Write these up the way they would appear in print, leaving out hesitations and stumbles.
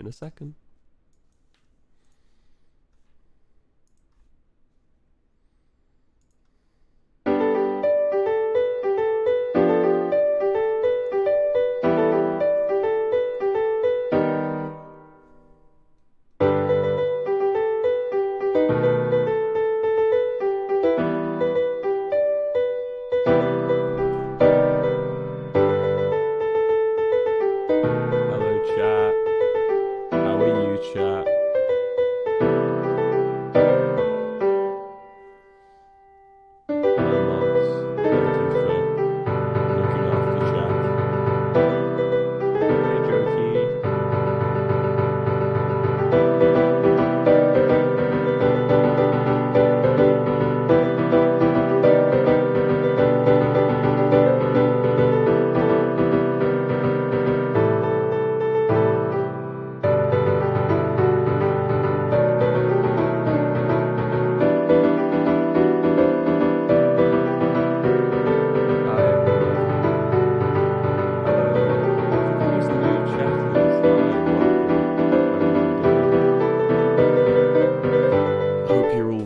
in a second.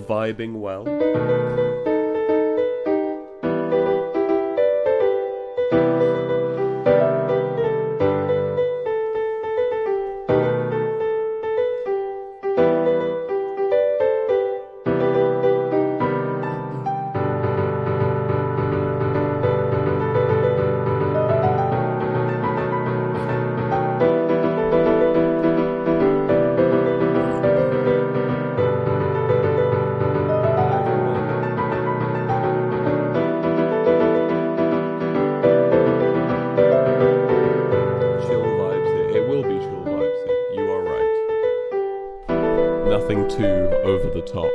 Vibing well. Nothing too over the top.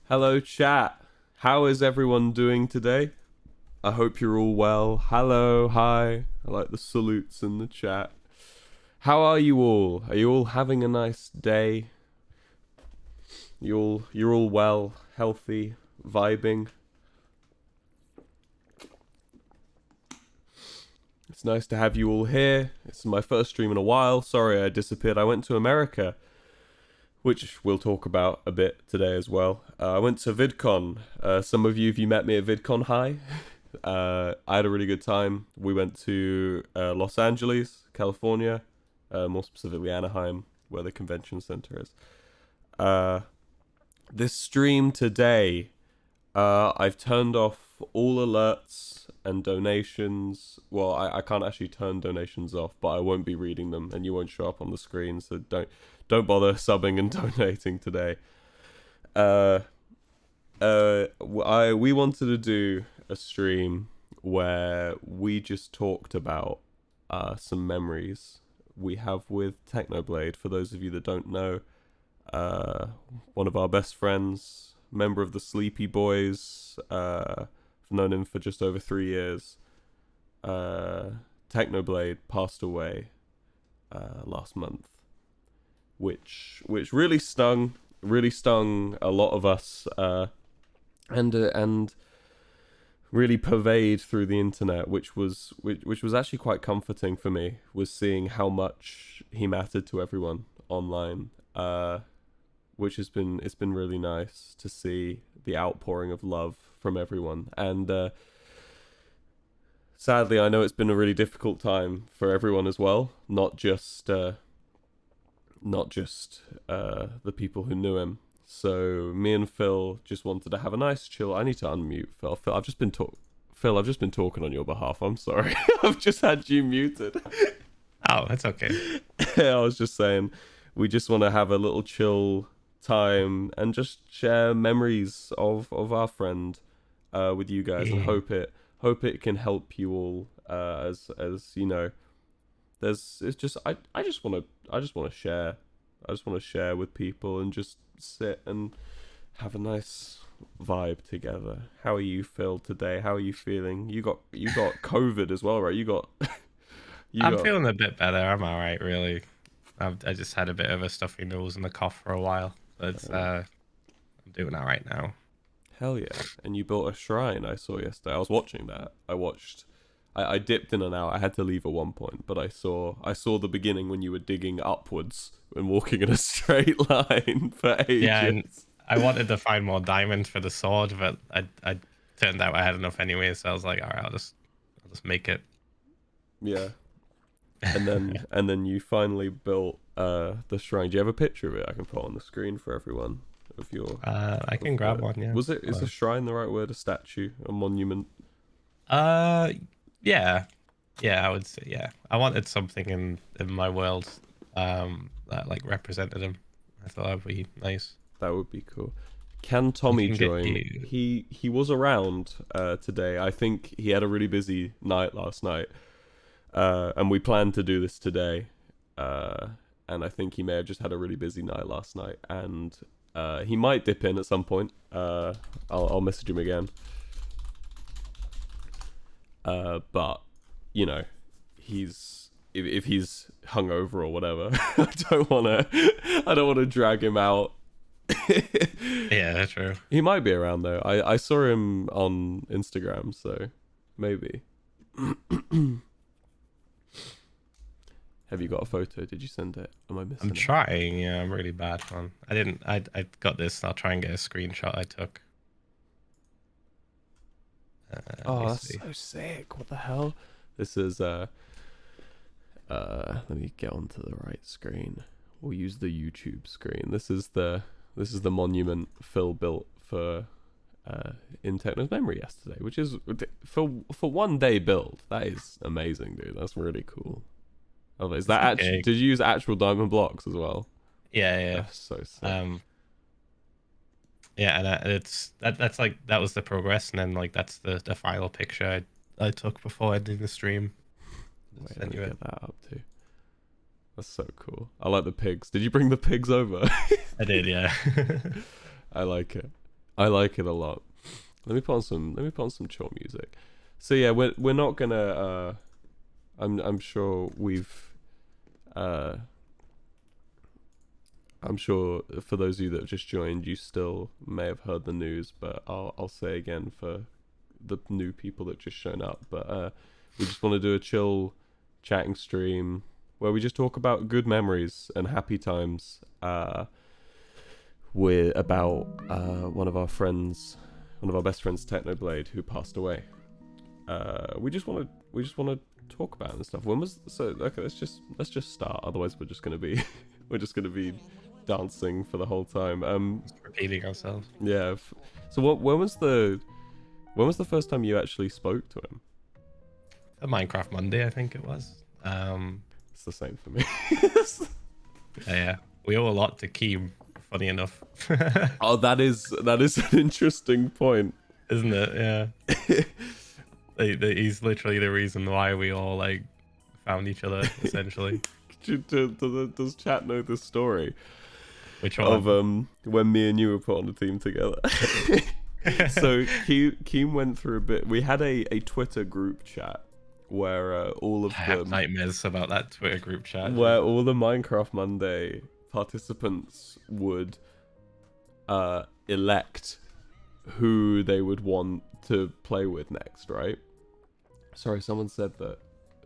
Hello chat, how is everyone doing today? I hope you're all well. Hello, hi, I like the salutes in the chat. How are you all? Are you all having a nice day? You're all well, healthy, vibing? It's nice to have you all here. It's my first stream in a while. Sorry I disappeared. I went to America, which we'll talk about a bit today as well. I went to VidCon. Some of you, if you met me at VidCon, hi. I had a really good time. We went to Los Angeles, California, more specifically Anaheim, where the convention center is. This stream today, I've turned off all alerts and donations. Well, I can't actually turn donations off, but I won't be reading them, and you won't show up on the screen, so don't bother subbing and donating today. We wanted to do a stream where we just talked about some memories we have with Technoblade. For those of you that don't know, one of our best friends, member of the Sleepy Boys, known him for just over 3 years. Technoblade passed away last month, which really stung a lot of us, and really pervade through the internet, which was actually quite comforting for me, was seeing how much he mattered to everyone online, which it's been really nice to see the outpouring of love from everyone. And sadly, I know it's been a really difficult time for everyone as well, not just the people who knew him. So me and Phil just wanted to have a nice chill. I need to unmute Phil. Phil, I've just been talking on your behalf. I'm sorry. I've just had you muted. Oh, that's okay. I was just saying, we just want to have a little chill time and just share memories of our friend with you guys, and hope it can help you all, as you know. I just want to share. I just want to share with people and just sit and have a nice vibe together. How are you, Phil, today? How are you feeling? You got COVID as well, right? I'm feeling a bit better. I'm all right, really. I just had a bit of a stuffy nose and a cough for a while, but I'm doing all right now. Hell yeah! And you built a shrine. I saw yesterday. I was watching that. I dipped in and out. I had to leave at one point, but I saw the beginning when you were digging upwards and walking in a straight line for ages. Yeah, and I wanted to find more diamonds for the sword, but I turned out I had enough anyway, so I was like, all right, I'll just make it. Yeah. And then you finally built the shrine. Do you have a picture of it I can put on the screen for everyone? Of your I can grab one, yeah. Is a shrine the right word? A statue? A monument? Yeah, I would say, yeah. I wanted something in my world that like represented him. I thought that would be nice. That would be cool. Can Tommy join? He was around today. I think he had a really busy night last night, and we planned to do this today. And I think he may have just had a really busy night last night, and he might dip in at some point. I'll message him again. But you know, if he's hungover or whatever, I don't want to drag him out. Yeah, that's true. He might be around though. I saw him on Instagram, so maybe. Have you got a photo? Did you send it? Am I missing? I'm trying. Yeah, I'm really bad, man. I got this. I'll try and get a screenshot I took. Oh, that's so sick. What the hell? This is let me get onto the right screen. We'll use the YouTube screen. This is the monument Phil built for in Techno's memory yesterday, which is for one day build. That is amazing, dude. That's really cool. Oh, is that actually? Did you use actual diamond blocks as well? Yeah. That's so sick. Yeah, and that's like, that was the progress, and then like that's the final picture I took before ending the stream. Wait, let me get that up too. That's so cool. I like the pigs. Did you bring the pigs over? I did, yeah. I like it. I like it a lot. Let me put on some chill music. So yeah, we're not gonna. I'm sure we've. I'm sure for those of you that have just joined, you still may have heard the news, but I'll say again for the new people that just shown up. But we just want to do a chill chatting stream where we just talk about good memories and happy times with about one of our best friends, Technoblade, who passed away. We just want to talk about it and stuff. Okay, let's just start. Otherwise, we're just gonna be dancing for the whole time. Just repeating ourselves. Yeah. So when was the first time you actually spoke to him? A Minecraft Monday, I think it was. It's the same for me. Yeah. We owe a lot to Keem, funny enough. Oh, that is an interesting point, isn't it? Yeah. He's literally the reason why we all like found each other, essentially. Does chat know this story? Which one? Of when me and you were put on a team together. So Keem went through a bit. We had a Twitter group chat where all of I have nightmares about that Twitter group chat. Where all the Minecraft Monday participants would elect who they would want to play with next, right? Sorry, someone said that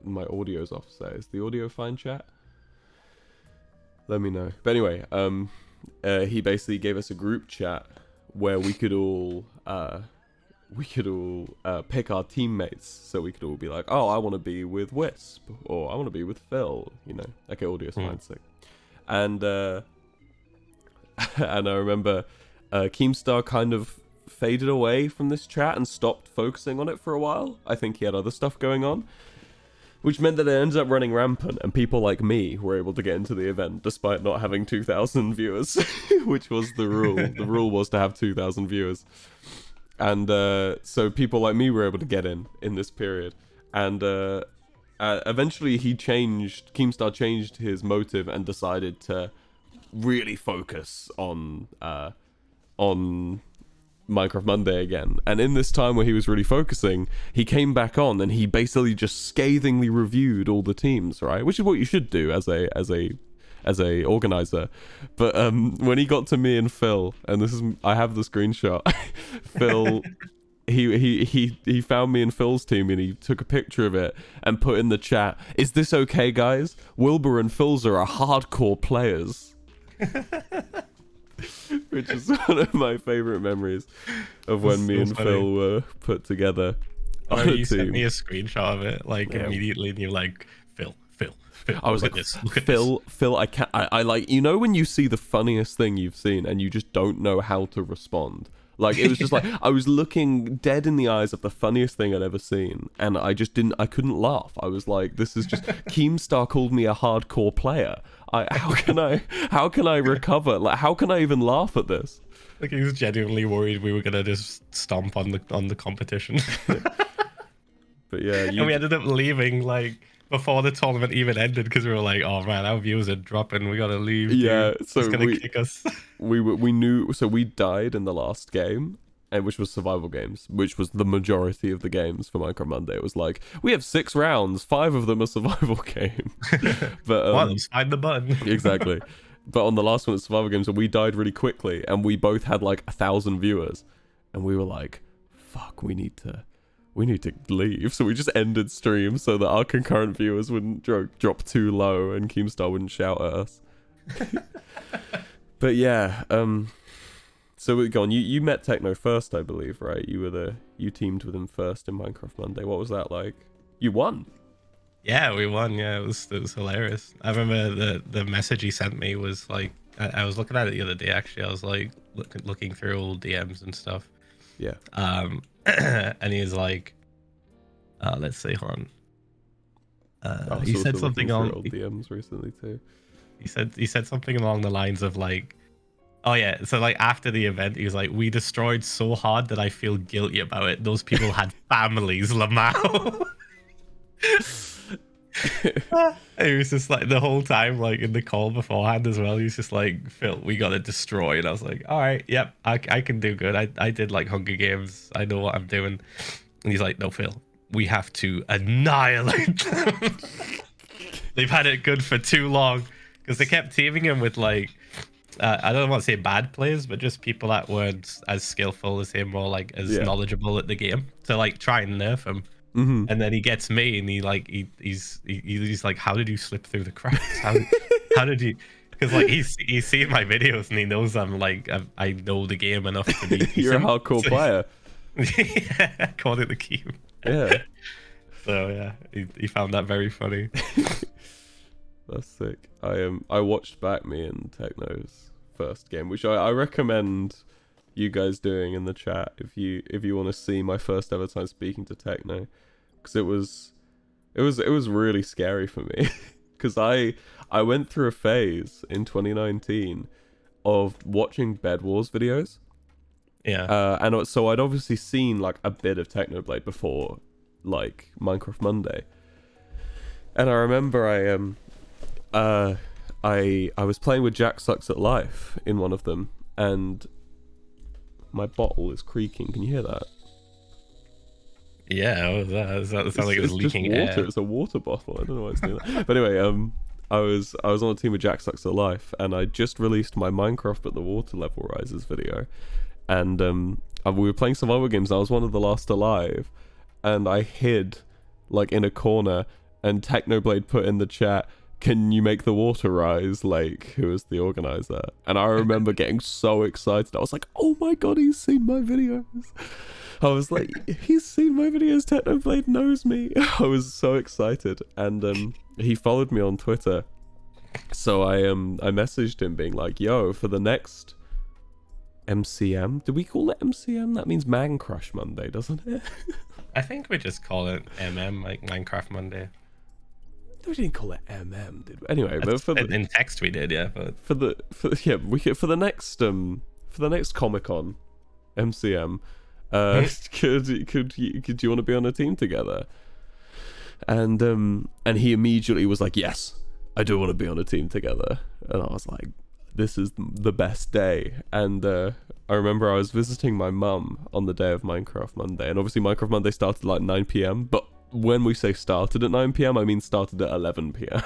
my audio's off. So is the audio fine, chat? Let me know. But anyway, he basically gave us a group chat where we could all pick our teammates. So we could all be like, oh, I want to be with Wisp, or I want to be with Phil. You know, okay, audio's fine, sick. And and I remember Keemstar kind of faded away from this chat and stopped focusing on it for a while. I think he had other stuff going on, which meant that it ended up running rampant, and people like me were able to get into the event despite not having 2,000 viewers, which was the rule. The rule was to have 2,000 viewers. And so people like me were able to get in this period. And eventually Keemstar changed his motive and decided to really focus on Minecraft Monday again. And in this time where he was really focusing, he came back on and he basically just scathingly reviewed all the teams, right? Which is what you should do as a organizer. But when he got to me and Phil, and I have the screenshot, Phil he found me and Phil's team and he took a picture of it and put in the chat, "Is this okay, guys? Wilbur and Phil's are hardcore players." Which is one of my favorite memories of when me and Phil were put together. You sent me a screenshot of it immediately, and you're like, Phil. I was like, Phil, I like, you know when you see the funniest thing you've seen and you just don't know how to respond. Like, it was just like, I was looking dead in the eyes of the funniest thing I'd ever seen, and I couldn't laugh. I was like, this is just, Keemstar called me a hardcore player. How can I recover? Like, how can I even laugh at this? Like, he was genuinely worried we were gonna just stomp on the competition. But yeah, and we ended up leaving before the tournament even ended because we were like, oh man, our views are dropping, we gotta leave. Yeah, so it's gonna kick us. we knew, so we died in the last game, and which was survival games, which was the majority of the games for Minecraft Monday. It was like, we have 6 rounds, 5 of them are survival games. But one of them's find the button. Exactly. But on the last one, it's survival games, and we died really quickly, and we both had 1,000 viewers, and we were like, fuck, we need to leave. So we just ended stream so that our concurrent viewers wouldn't drop too low and Keemstar wouldn't shout at us. But yeah, so go on. You met Techno first, I believe, right? You teamed with him first in Minecraft Monday. What was that like? You won. Yeah, we won. Yeah, it was hilarious. I remember the message he sent me was like, I was looking at it the other day actually. I was like looking through all DMs and stuff. Yeah. And he's like, let's see, hold on. He said something on DMs recently too. He said something along the lines of like, oh yeah, so after the event, he was like, we destroyed so hard that I feel guilty about it. Those people had families, Lamau. He was just like the whole time, in the call beforehand as well. He was just like, Phil, we gotta destroy. And I was like, all right, yep, I can do good. I did Hunger Games. I know what I'm doing. And he's like, no, Phil, we have to annihilate them. They've had it good for too long because they kept teaming him with I don't want to say bad players, but just people that weren't as skillful as him or as knowledgeable at the game to try and nerf him. Mm-hmm. And then he gets me, and he's like, "How did you slip through the cracks? How did you?" Because he's seen my videos and he knows I know the game enough to be. You're a hardcore player. Yeah, called it the key. Yeah. So yeah, he found that very funny. That's sick. I watched back me and Techno's first game, which I recommend you guys doing in the chat if you want to see my first ever time speaking to Techno, because it was really scary for me because I went through a phase in 2019 of watching Bed Wars videos. Yeah. And so I'd obviously seen a bit of Technoblade before Minecraft Monday, and I remember I was playing with Jack Sucks at Life in one of them, and my bottle is creaking. Can you hear that? Yeah, what was that? That sounded like it was leaking just water. air. It's a water bottle. I don't know why it's doing that. But anyway, I was on a team with Jack Sucks at Life, and I just released my Minecraft but the water level rises video, and we were playing some other games. I was one of the last alive, and I hid like in a corner, and Technoblade put in the chat, "Can you make the water rise?" Like, who was the organizer? And I remember getting so excited. I was like, "Oh my god, he's seen my videos!" I was like, "He's seen my videos. Technoblade knows me." I was so excited, and he followed me on Twitter. So I messaged him being like, "Yo, for the next MCM, do we call it MCM? That means Man Crush Monday, doesn't it?" I think we just call it like Minecraft Monday. We didn't call it MM, did we? Anyway, but for the, in text we did, yeah. But for the next Comic Con, MCM, could you want to be on a team together? And he immediately was like, "Yes, I do want to be on a team together." And I was like, "This is the best day." And I remember I was visiting my mum on the day of Minecraft Monday, and obviously Minecraft Monday started like 9 p.m. But when we say started at 9 p.m, I mean started at 11 p.m.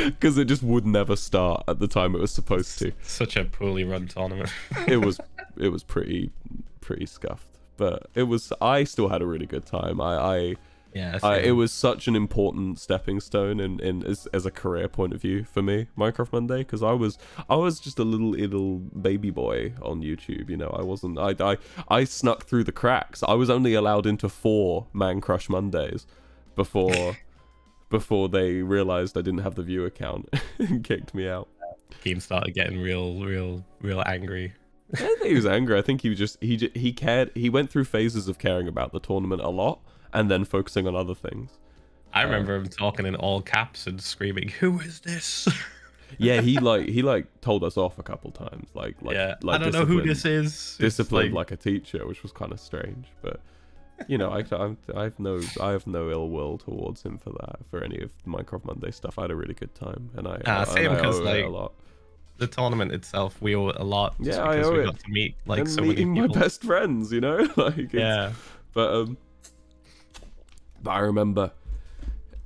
Because it just would never start at the time it was supposed to. Such a poorly run tournament. It was pretty scuffed, but I still had a really good time. It was such an important stepping stone in as a career point of view for me, Minecraft Monday, because I was just a little baby boy on YouTube. You know, I snuck through the cracks. I was only allowed into 4 Man Crush Mondays before they realized I didn't have the view account and kicked me out. Game started getting real angry. I don't think he was angry. I think he cared. He went through phases of caring about the tournament a lot, and then focusing on other things. I remember him talking in all caps and screaming, "Who is this?" Yeah, he told us off a couple times. Like I don't know who this is. Disciplined like a teacher, which was kind of strange. But you know, I have no ill will towards him for that. For any of Minecraft Monday stuff, I had a really good time, and I owe it a lot. The tournament itself, we owe it a lot. Yeah, I owe we it. got to meet like and so many people. My best friends, you know, like yeah. But I remember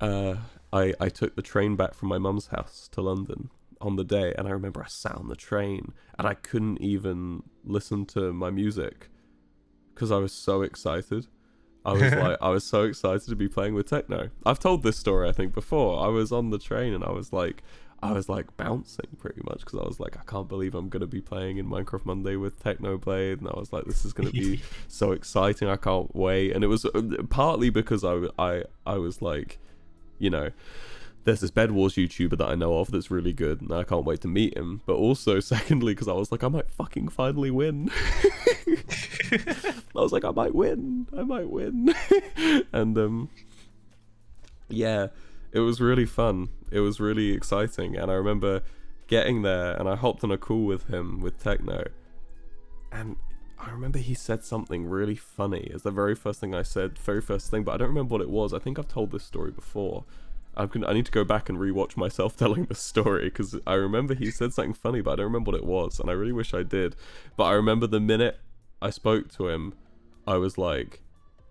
I took the train back from my mum's house to London on the day, and I remember I sat on the train and I couldn't even listen to my music because I was so excited. I was like, I was so excited to be playing with Techno. I've told this story I think before. I was on the train and I was like bouncing pretty much because I was like, I can't believe I'm gonna be playing in Minecraft Monday with Technoblade, and I was like, this is gonna be so exciting. I can't wait. And it was partly because I was like, you know, there's this Bed Wars YouTuber that I know of that's really good, and I can't wait to meet him. But also, secondly, because I was like, I might fucking finally win. I was like, I might win. And yeah. It was really fun. It was really exciting. And I remember getting there and I hopped on a call with him, with Techno. And I remember he said something really funny. It's the very first thing I said, but I don't remember what it was. I think I've told this story before. I need to go back and rewatch myself telling the story because I remember he said something funny, but I don't remember what it was. And I really wish I did. But I remember the minute I spoke to him, I was like,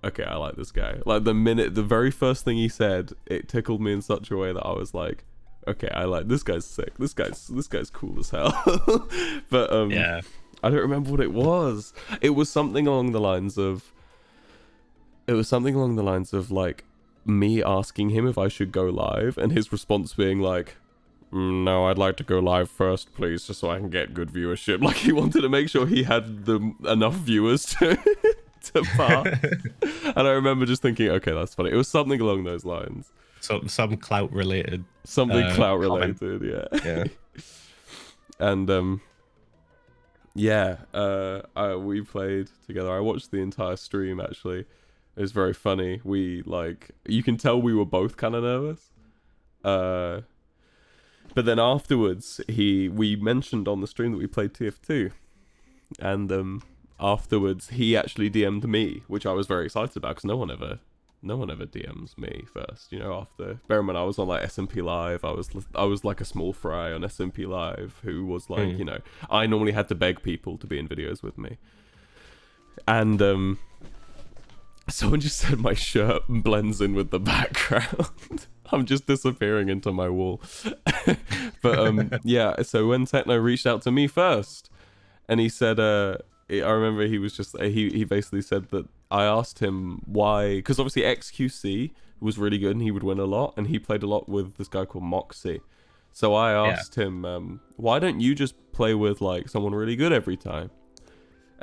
okay, I like this guy. Like the very first thing he said, it tickled me in such a way that I was like, okay, I like this guy's sick. This guy's cool as hell. But yeah, I don't remember what it was. It was something along the lines of like me asking him if I should go live, and his response being like, "No, I'd like to go live first, please, just so I can get good viewership." Like he wanted to make sure he had enough viewers to pass. And I remember just thinking, okay, that's funny. It was something along those lines. So some clout related. Clout related, yeah. And we played together. I watched the entire stream actually. It was very funny. You can tell we were both kind of nervous. But then afterwards, we mentioned on the stream that we played TF2, and afterwards he actually DM'd me, which I was very excited about because no one ever no one ever DMs me first, you know, after. Bear in mind, I was on like SMP Live. I was like a small fry on SMP Live who was like, you know, I normally had to beg people to be in videos with me. And someone just said my shirt blends in with the background. I'm just disappearing into my wall. But yeah, so when Techno reached out to me first, and he said, I remember he was just, he basically said that I asked him why, because obviously XQC was really good and he would win a lot, and he played a lot with this guy called Moxie. So I asked him, why don't you just play with like someone really good every time?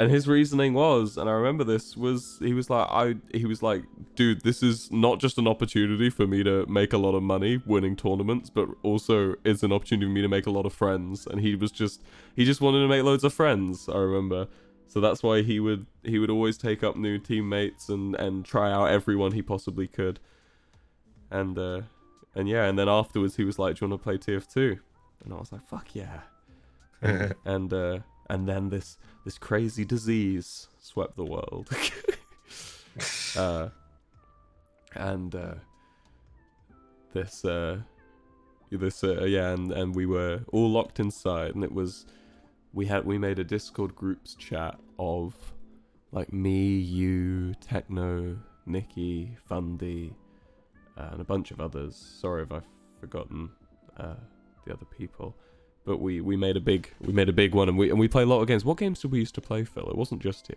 And his reasoning was, and I remember this, was he was like, dude, this is not just an opportunity for me to make a lot of money winning tournaments, but also it's an opportunity for me to make a lot of friends. And he just wanted to make loads of friends, I remember. So that's why he would always take up new teammates and try out everyone he possibly could. And yeah, and then afterwards he was like, do you want to play TF2? And I was like, fuck yeah. And then this crazy disease swept the world. And we were all locked inside, and it was, we made a Discord groups chat of like me, you, Techno, Nikki, Fundy, and a bunch of others. Sorry if I've forgotten the other people. But we made a big one, and we play a lot of games. What games did we used to play, Phil? It wasn't just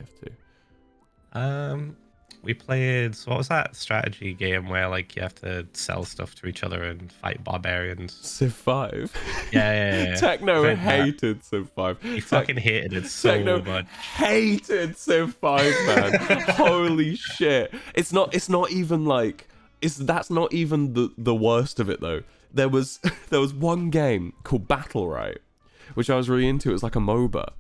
TF2. We played, so what was that strategy game where like you have to sell stuff to each other and fight barbarians? Civ 5. Yeah. Techno hated Civ 5. He fucking hated it so Techno much. Hated Civ 5, man. Holy shit. It's not even like, that's not even the worst of it though. There was one game called Battle, right, which I was really into. It was like a MOBA.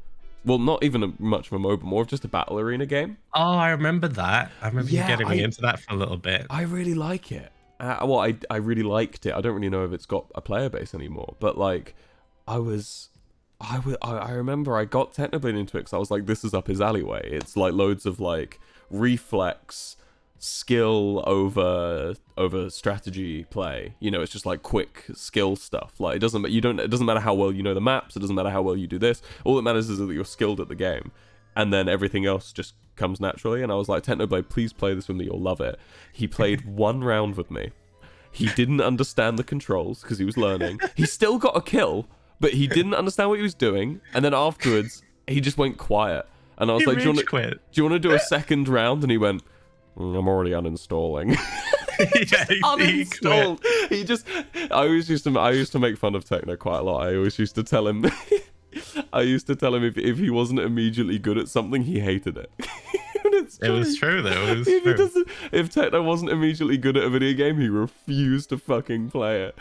Well, not even much of a MOBA, more of just a battle arena game. Oh, I remember that. I remember you getting me into that for a little bit. I really like it. I really liked it. I don't really know if it's got a player base anymore, but like, I remember I got Technoblade into it because I was like, this is up his alleyway. It's like loads of like reflex, skill over strategy play. You know, it's just like quick skill stuff. Like it doesn't matter how well you know the maps, it doesn't matter how well you do this. All that matters is that you're skilled at the game, and then everything else just comes naturally. And I was like, Technoblade, please play this with me, you'll love it. He played one round with me. He didn't understand the controls because he was learning. He still got a kill, but he didn't understand what he was doing, and then afterwards he just went quiet, and I was like, do you want to do a second round? And he went, I'm already uninstalling. Uninstalled. I used to make fun of Techno quite a lot. I always used to tell him if he wasn't immediately good at something, he hated it. It was true though. If Techno wasn't immediately good at a video game, he refused to fucking play it.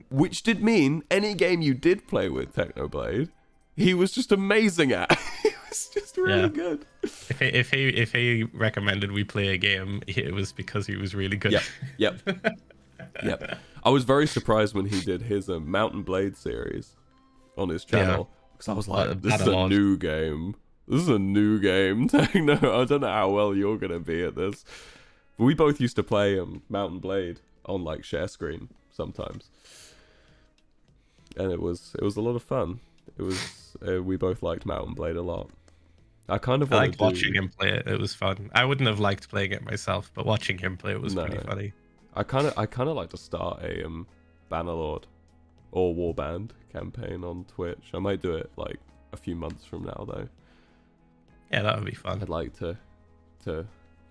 Which did mean any game you did play with Technoblade, he was just amazing at. He was just really good. If he recommended we play a game, it was because he was really good. Yep. I was very surprised when he did his Mountain Blade series on his channel, because I was like, this is a new game. Techno. I don't know how well you're gonna be at this. But we both used to play Mountain Blade on like share screen sometimes, and it was a lot of fun. It was we both liked Mountain Blade a lot. I liked watching him play it. It was fun. I wouldn't have liked playing it myself, but watching him play it was pretty funny. I kind of like to start a Bannerlord or Warband campaign on Twitch. I might do it like a few months from now though. Yeah, that would be fun. I'd like to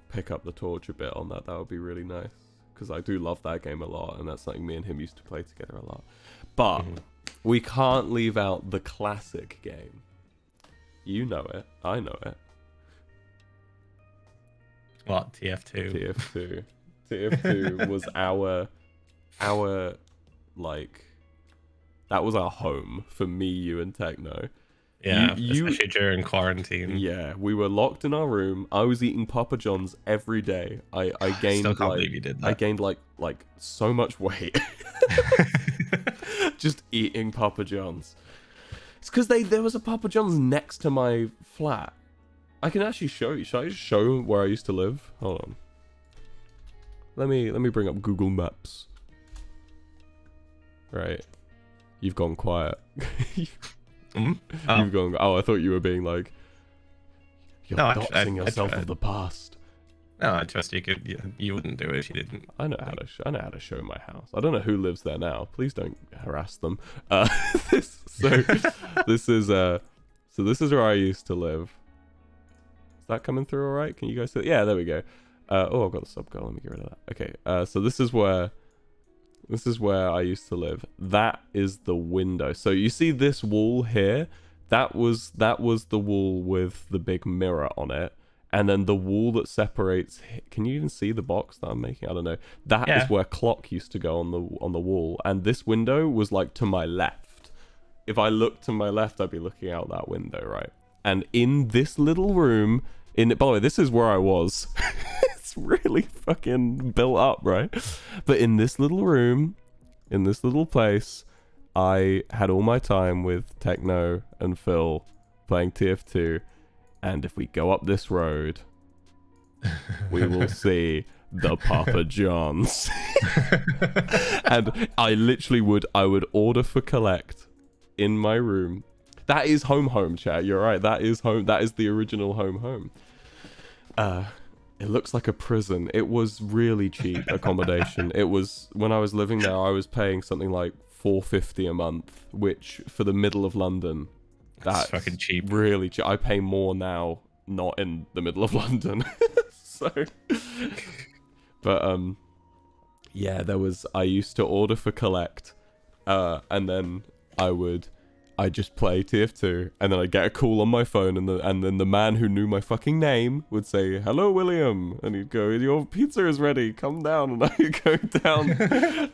pick up the torch a bit on that. That would be really nice, because I do love that game a lot, and that's something me and him used to play together a lot. But we can't leave out the classic game. You know it. I know it. What, TF2? TF2 was our like, that was our home for me, you, and Techno. Yeah, especially during quarantine. Yeah, we were locked in our room. I was eating Papa John's every day. I gained still can't believe you did that. I gained like so much weight. Just eating Papa John's. It's because there was a Papa John's next to my flat. I can actually show you. Should I just show where I used to live? Hold on. let me bring up Google Maps. Right. You've gone quiet. Oh. You've gone. Oh, I thought you were being like, you're No, doxing yourself of the past. No, I trust you could. You wouldn't do it if you didn't. I know how to. I know how to show my house. I don't know who lives there now. Please don't harass them. This is where I used to live. Is that coming through all right? Can you guys see? Yeah, there we go. Oh, I've got the sub goal. Let me get rid of that. Okay. So this is where I used to live. That is the window. So you see this wall here? That was the wall with the big mirror on it. And then the wall that separates, can you even see the box that I'm making? I don't know. That is where clock used to go on the wall. And this window was like to my left. If I looked to my left, I'd be looking out that window, right? And in this little room, by the way, this is where I was. It's really fucking built up, right? But in this little room, in this little place, I had all my time with Techno and Phil playing TF2. And if we go up this road, we will see the Papa John's. And I would order for collect in my room. That is home, chat. You're right. That is home. That is the original home. It looks like a prison. It was really cheap accommodation. It was, when I was living there, I was paying something like $4.50 a month, which for the middle of London, that's fucking cheap. Really cheap. I pay more now, not in the middle of London. So, but yeah, I used to order for collect, and then I'd just play TF2, and then I'd get a call on my phone, and then the man who knew my fucking name would say, "Hello, William," and he'd go, "Your pizza is ready, come down." And I'd go down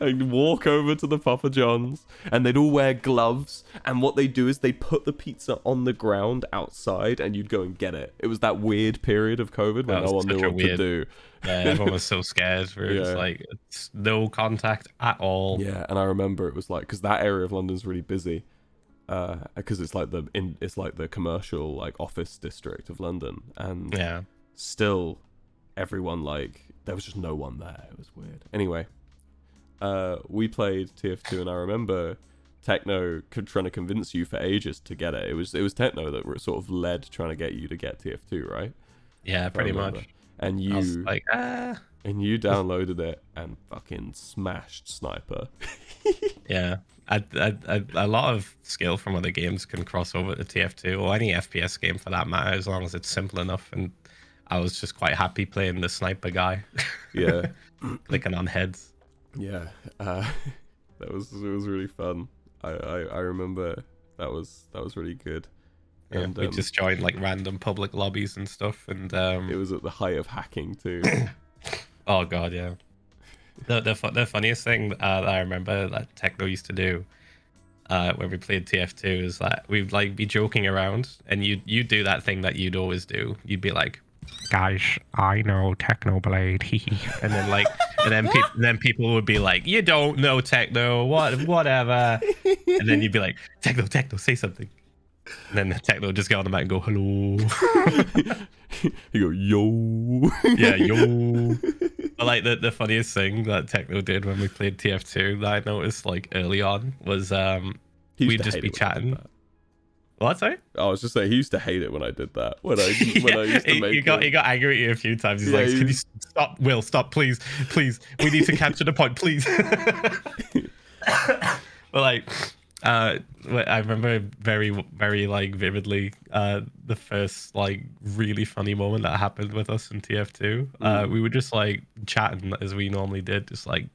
and walk over to the Papa John's, and they'd all wear gloves, and what they do is they put the pizza on the ground outside, and you'd go and get it. It was that weird period of COVID when no one knew what to do. Yeah, everyone was so scared. We were just like, it's no contact at all. Yeah, and I remember it was like, because that area of London's really busy. Because it's like the commercial like office district of London, and still everyone, like, there was just no one there. It was weird. Anyway, we played TF2, and I remember Techno trying to convince you for ages to get it. It was Techno that were sort of led trying to get you to get TF2, right? Yeah, pretty much. And you, I was like, and you downloaded it and fucking smashed Sniper. Yeah. A lot of skill from other games can cross over to TF2 or any FPS game for that matter, as long as it's simple enough. And I was just quite happy playing the sniper guy. Yeah. Clicking on heads. Yeah. It was really fun. I remember that was really good. Yeah, and we just joined like random public lobbies and stuff, and it was at the height of hacking too. Oh god, yeah. The funniest thing that I remember that Techno used to do when we played TF2 is that we'd like be joking around, and you'd do that thing that you'd always do. You'd be like, "Guys, I know Technoblade," and then like, and then people would be like, "You don't know Techno, whatever," and then you'd be like, "Techno, say something." And then the Techno would just get on the mic and go, "Hello." You go, "Yo." Yeah, yo. But like the funniest thing that Techno did when we played TF2 that I noticed like early on was we'd just be chatting. What, sorry? I was just saying, he used to hate it when I did that. When I used to make he got angry at you a few times. He's like, "Can you stop, Will? Stop, please. We need to capture the point, please." But like, I remember very, very like vividly the first like really funny moment that happened with us in TF2. We were just like chatting as we normally did, just like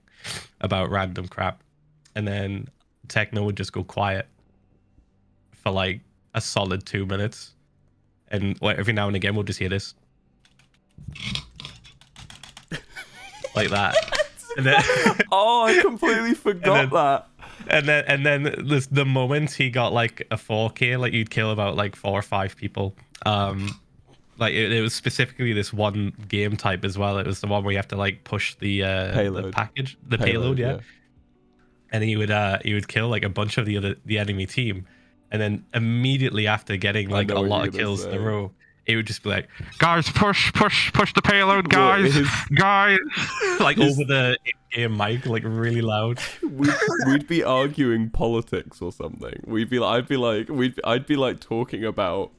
about random crap, and then Techno would just go quiet for like a solid 2 minutes, and every now and again we'll just hear this like that. And then, oh, I completely forgot that. And then the moment he got like a 4K, like you'd kill about like 4 or 5 people. Like it was specifically this one game type as well. It was the one where you have to like push the payload, yeah. And he would kill like a bunch of the enemy team, and then immediately after getting like a lot of kills in a row, he would just be like, guys, push the payload, Well, guys, his- guys, like his- over the in-game mic, like really loud. we'd be arguing politics or something. I'd be like talking about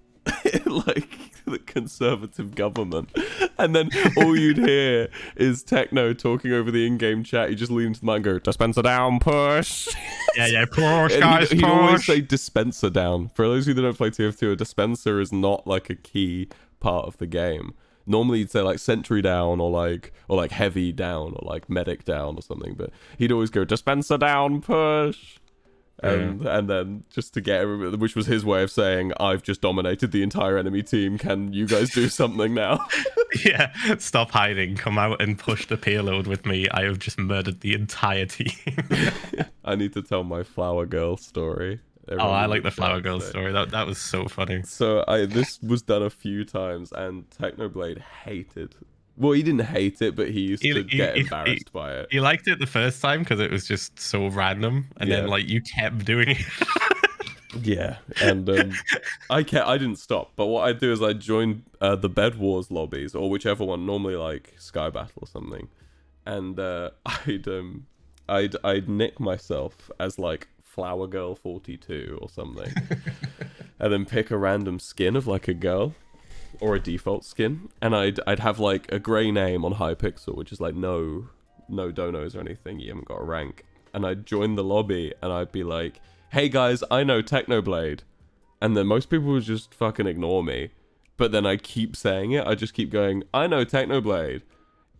like the conservative government, and then all you'd hear is Techno talking over the in-game chat. He just lean into the mic and go, dispenser down, push. Yeah, push, And guys, he'd always push. say dispenser down. For those of you that don't play TF2, a dispenser is not like a key part of the game. Normally you'd say like sentry down or like heavy down or like medic down or something, but he'd always go dispenser down, push. And then just to get everybody, which was his way of saying, I've just dominated the entire enemy team, can you guys do something now? Yeah, stop hiding, come out and push the payload with me. I have just murdered the entire team. I need to tell my flower girl story. Oh, I like the flower girl story. That was so funny. So this was done a few times, and Technoblade hated. Well, he didn't hate it, but he used to get embarrassed by it. He liked it the first time because it was just so random, and then like you kept doing it. Yeah, and I didn't stop. But what I'd do is I'd join the Bed Wars lobbies, or whichever one, normally like Sky Battle or something, and I'd nick myself as like Flower Girl 42 or something, and then pick a random skin of like a girl or a default skin, and I'd have like a grey name on Hypixel, which is like no donos or anything, you haven't got a rank, and I'd join the lobby and I'd be like, hey guys, I know Technoblade, and then most people would just fucking ignore me, but then I'd keep saying it, I'd just keep going, I know Technoblade,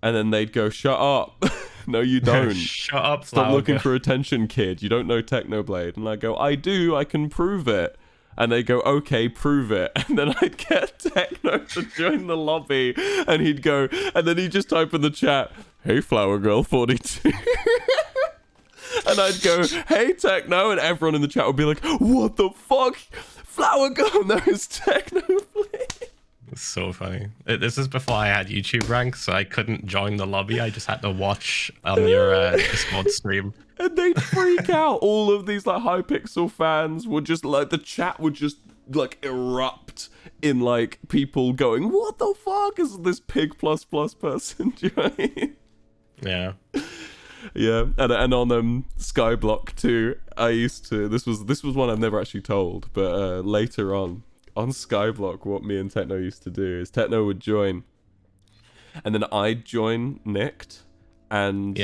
and then they'd go, shut up. No, you don't. Shut up, stop looking for attention, kid, you don't know Technoblade. And I go, I do, I can prove it. And they go, okay, prove it. And then I'd get Techno to join the lobby, and he'd go, and then he'd just type in the chat, hey, Flower Girl 42. And I'd go, hey, Techno, and everyone in the chat would be like, what the fuck? Flower Girl knows Technoblade. It's so funny. This is before I had YouTube rank, so I couldn't join the lobby. I just had to watch on your Discord stream. And they'd freak out. All of these like Hypixel fans would just like, the chat would just like erupt in like people going, what the fuck is this pig plus person doing? Yeah. Yeah, and on Skyblock too, I used to, this was one I've never actually told, but later on Skyblock, what me and Techno used to do is Techno would join, and then I'd join nicked, and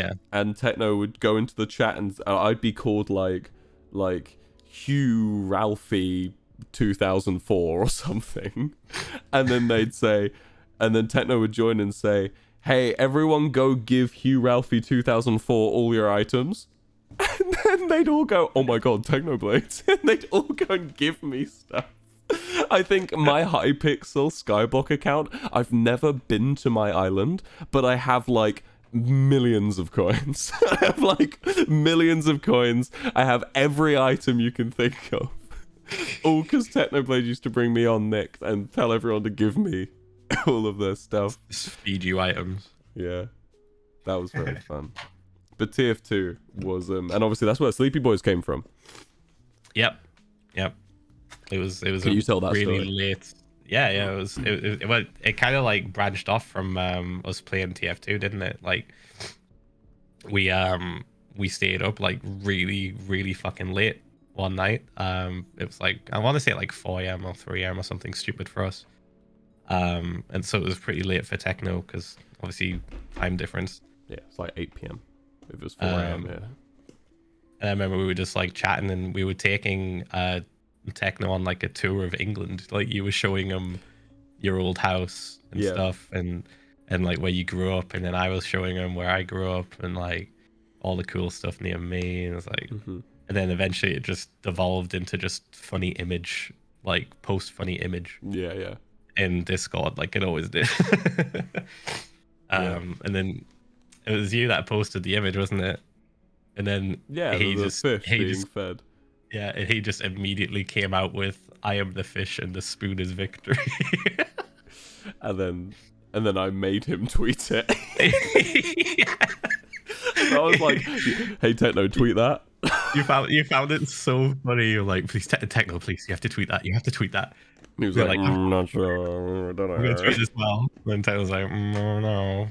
Techno would go into the chat, and I'd be called like Hugh Ralphie 2004 or something, and then they'd say, and then Techno would join and say, hey, everyone go give Hugh Ralphie 2004 all your items. And then they'd all go, oh my god, Technoblade. And they'd all go and give me stuff. I think my Hypixel Skyblock account, I've never been to my island, but I have like millions of coins. I have like millions of coins. I have every item you can think of. All because Technoblade used to bring me on nicked and tell everyone to give me all of their stuff. Just feed you items. Yeah, that was very fun. But TF2 was, and obviously that's where Sleepy Boys came from. Yep. It was Can you tell that really story? late. Yeah. It kind of like branched off from us playing TF2, didn't it? Like we stayed up like really fucking late one night. It was like, I want to say like 4 a.m. or 3 a.m. or something stupid for us. And so it was pretty late for Techno because obviously time difference. Yeah, it's like 8 p.m. If it was 4 a.m. here. And I remember we were just like chatting, and we were taking Techno on like a tour of England. Like you were showing him your old house and stuff, and like where you grew up, and then I was showing him where I grew up and like all the cool stuff near me. And it's like, and then eventually it just devolved into just funny image, like post funny image. Yeah. In Discord, like it always did. And then it was you that posted the image, wasn't it? And then he just being fed. Yeah, and he just immediately came out with, "I am the fish and the spoon is victory." and then I made him tweet it. I was like, "Hey Techno, tweet that." You found it so funny. You're like, "Please, Techno, please, you have to tweet that. You have to tweet that." He was They're like, like, not sure, I don't I'm gonna know. tweet this well. Then Taylor's like, oh no.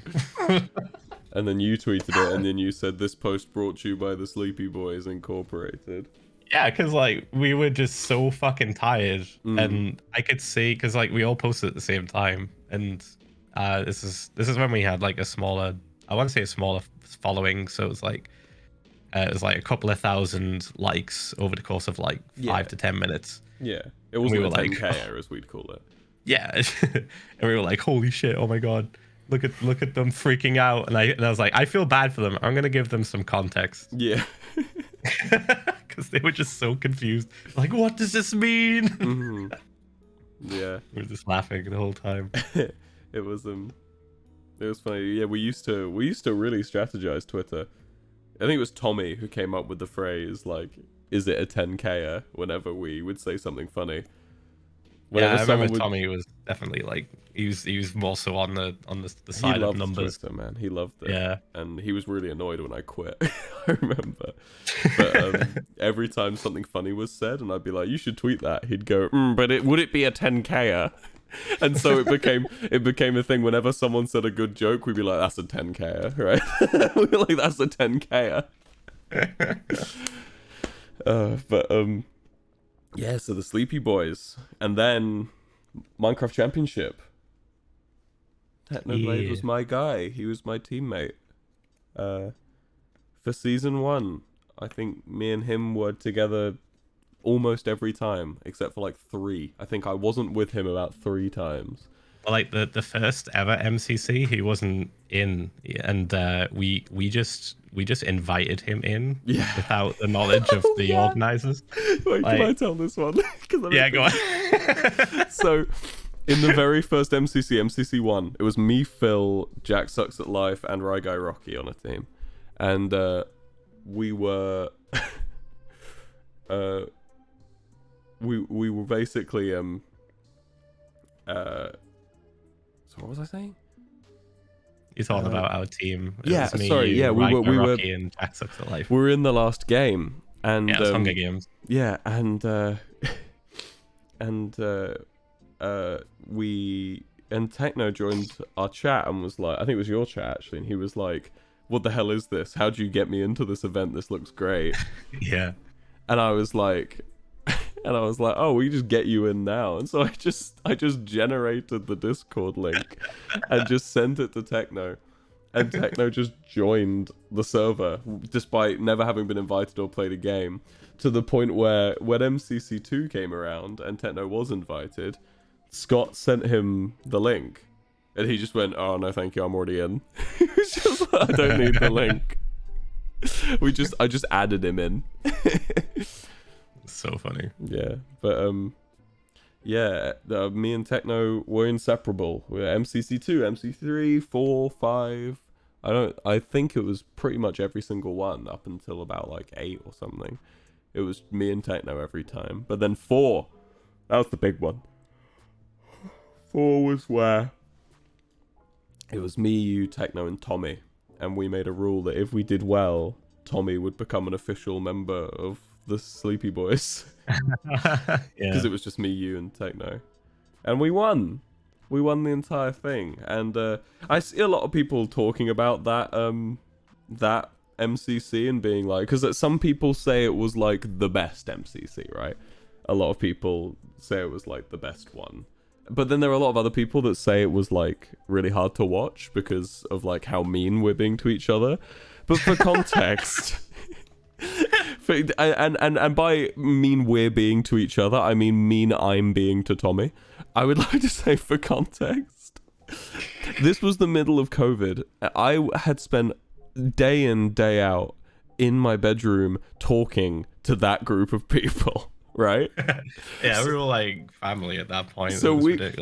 And then you tweeted it, and then you said, this post brought to you by the Sleepy Boys Incorporated. Yeah, because like we were just so fucking tired, and I could see because like we all posted at the same time, and this is when we had like a smaller, I want to say a smaller following, so it was like a couple of thousand likes over the course of like 5 to 10 minutes. Yeah, it wasn't we a were 10k like, as we'd call it. Yeah, and we were like, holy shit, oh my god, look at them freaking out, and I was like, I feel bad for them. I'm gonna give them some context. Yeah. Because they were just so confused. Like, what does this mean? Yeah. We were just laughing the whole time. It was funny. Yeah, we used to really strategize Twitter. I think it was Tommy who came up with the phrase like, "Is it a 10K?" Whenever we would say something funny. Whenever I remember Tommy was definitely like he was more so on the side of numbers. Twitter, man. He loved it. Yeah, and he was really annoyed when I quit. I remember. But every time something funny was said, and I'd be like, "You should tweet that," he'd go, "But would it be a 10K?" And so it became a thing. Whenever someone said a good joke, we'd be like, "That's a 10K, right?" We'd be like, "That's a 10K." Yeah, so the Sleepy Boys, and then Minecraft Championship. Technoblade was my guy. He was my teammate. For season 1, I think me and him were together almost every time, except for like 3. I think I wasn't with him about 3 times. Well, like the first ever MCC, he wasn't in, and we just invited him in without the knowledge of the organizers. Wait, like, can I tell this one? Yeah, go on. So, in the very first MCC 1, it was me, Phil, Jack Sucks at Life, and Ry Guy Rocky on a team, and we were we were basically so what was I saying? You're talking about our team. Yeah, me, sorry. You, yeah, we were Rocky and Jack Sucks at Life. We were in the last game, and yeah, it's Hunger Games. Yeah, and Techno joined our chat and was like, I think it was your chat actually, and he was like, "What the hell is this? How'd you get me into this event? This looks great." Yeah. And I was like, "Oh, we just get you in now." And so I just generated the Discord link and just sent it to Techno, and Techno just joined the server despite never having been invited or played a game. To the point where when MCC2 came around and Techno was invited, Scott sent him the link, and he just went, "Oh no, thank you, I'm already in." He was just like, "I don't need the link." I just added him in. So funny. Yeah, but me and Techno were inseparable. We were MCC2, MC3, 4, 5. I think it was pretty much every single one up until about like 8 or something. It was me and Techno every time. But then 4, that was the big one. 4 was where it was me, you, Techno, and Tommy. And we made a rule that if we did well, Tommy would become an official member of the Sleepy Boys. Because it was just me, you, and Techno. And we won. We won the entire thing. And I see a lot of people talking about that that MCC and being like, because some people say it was like the best MCC, right? A lot of people say it was like the best one. But then there are a lot of other people that say it was like really hard to watch because of like how mean we're being to each other. But for context, and by mean we're being to each other, I mean I'm being to Tommy. I would like to say, for context, this was the middle of COVID. I had spent day in, day out in my bedroom talking to that group of people. Right? Yeah, we were like family at that point. So we like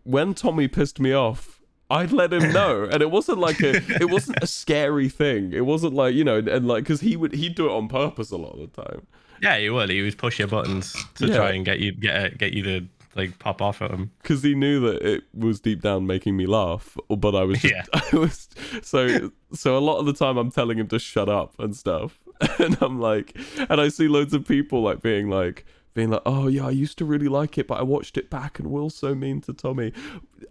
when Tommy pissed me off, I'd let him know, and it wasn't a scary thing. It wasn't like, you know, and like because he'd do it on purpose a lot of the time. Yeah, he would. He would push your buttons to try and get you to like pop off at him because he knew that it was deep down making me laugh. But I was just, so a lot of the time I'm telling him to shut up and stuff. And I'm like, and I see loads of people like being like, being like, oh yeah, I used to really like it, but I watched it back and Will's so mean to Tommy.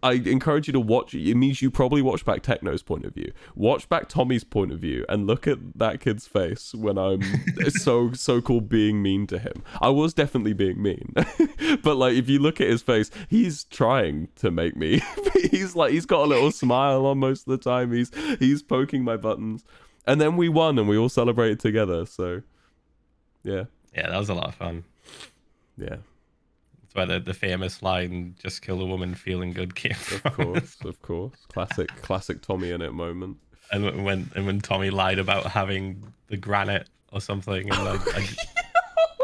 I encourage you to watch it. It means you probably watch back Techno's point of view. Watch back Tommy's point of view and look at that kid's face when I'm so-called being mean to him. I was definitely being mean. But like, if you look at his face, he's trying to make me. He's got a little smile on most of the time. He's poking my buttons. And then we won and we all celebrated together. So yeah. Yeah, that was a lot of fun. Yeah. That's where the famous line, just kill a woman feeling good, came from. Of course. Classic Tommy in it moment. And when Tommy lied about having the granite or something, and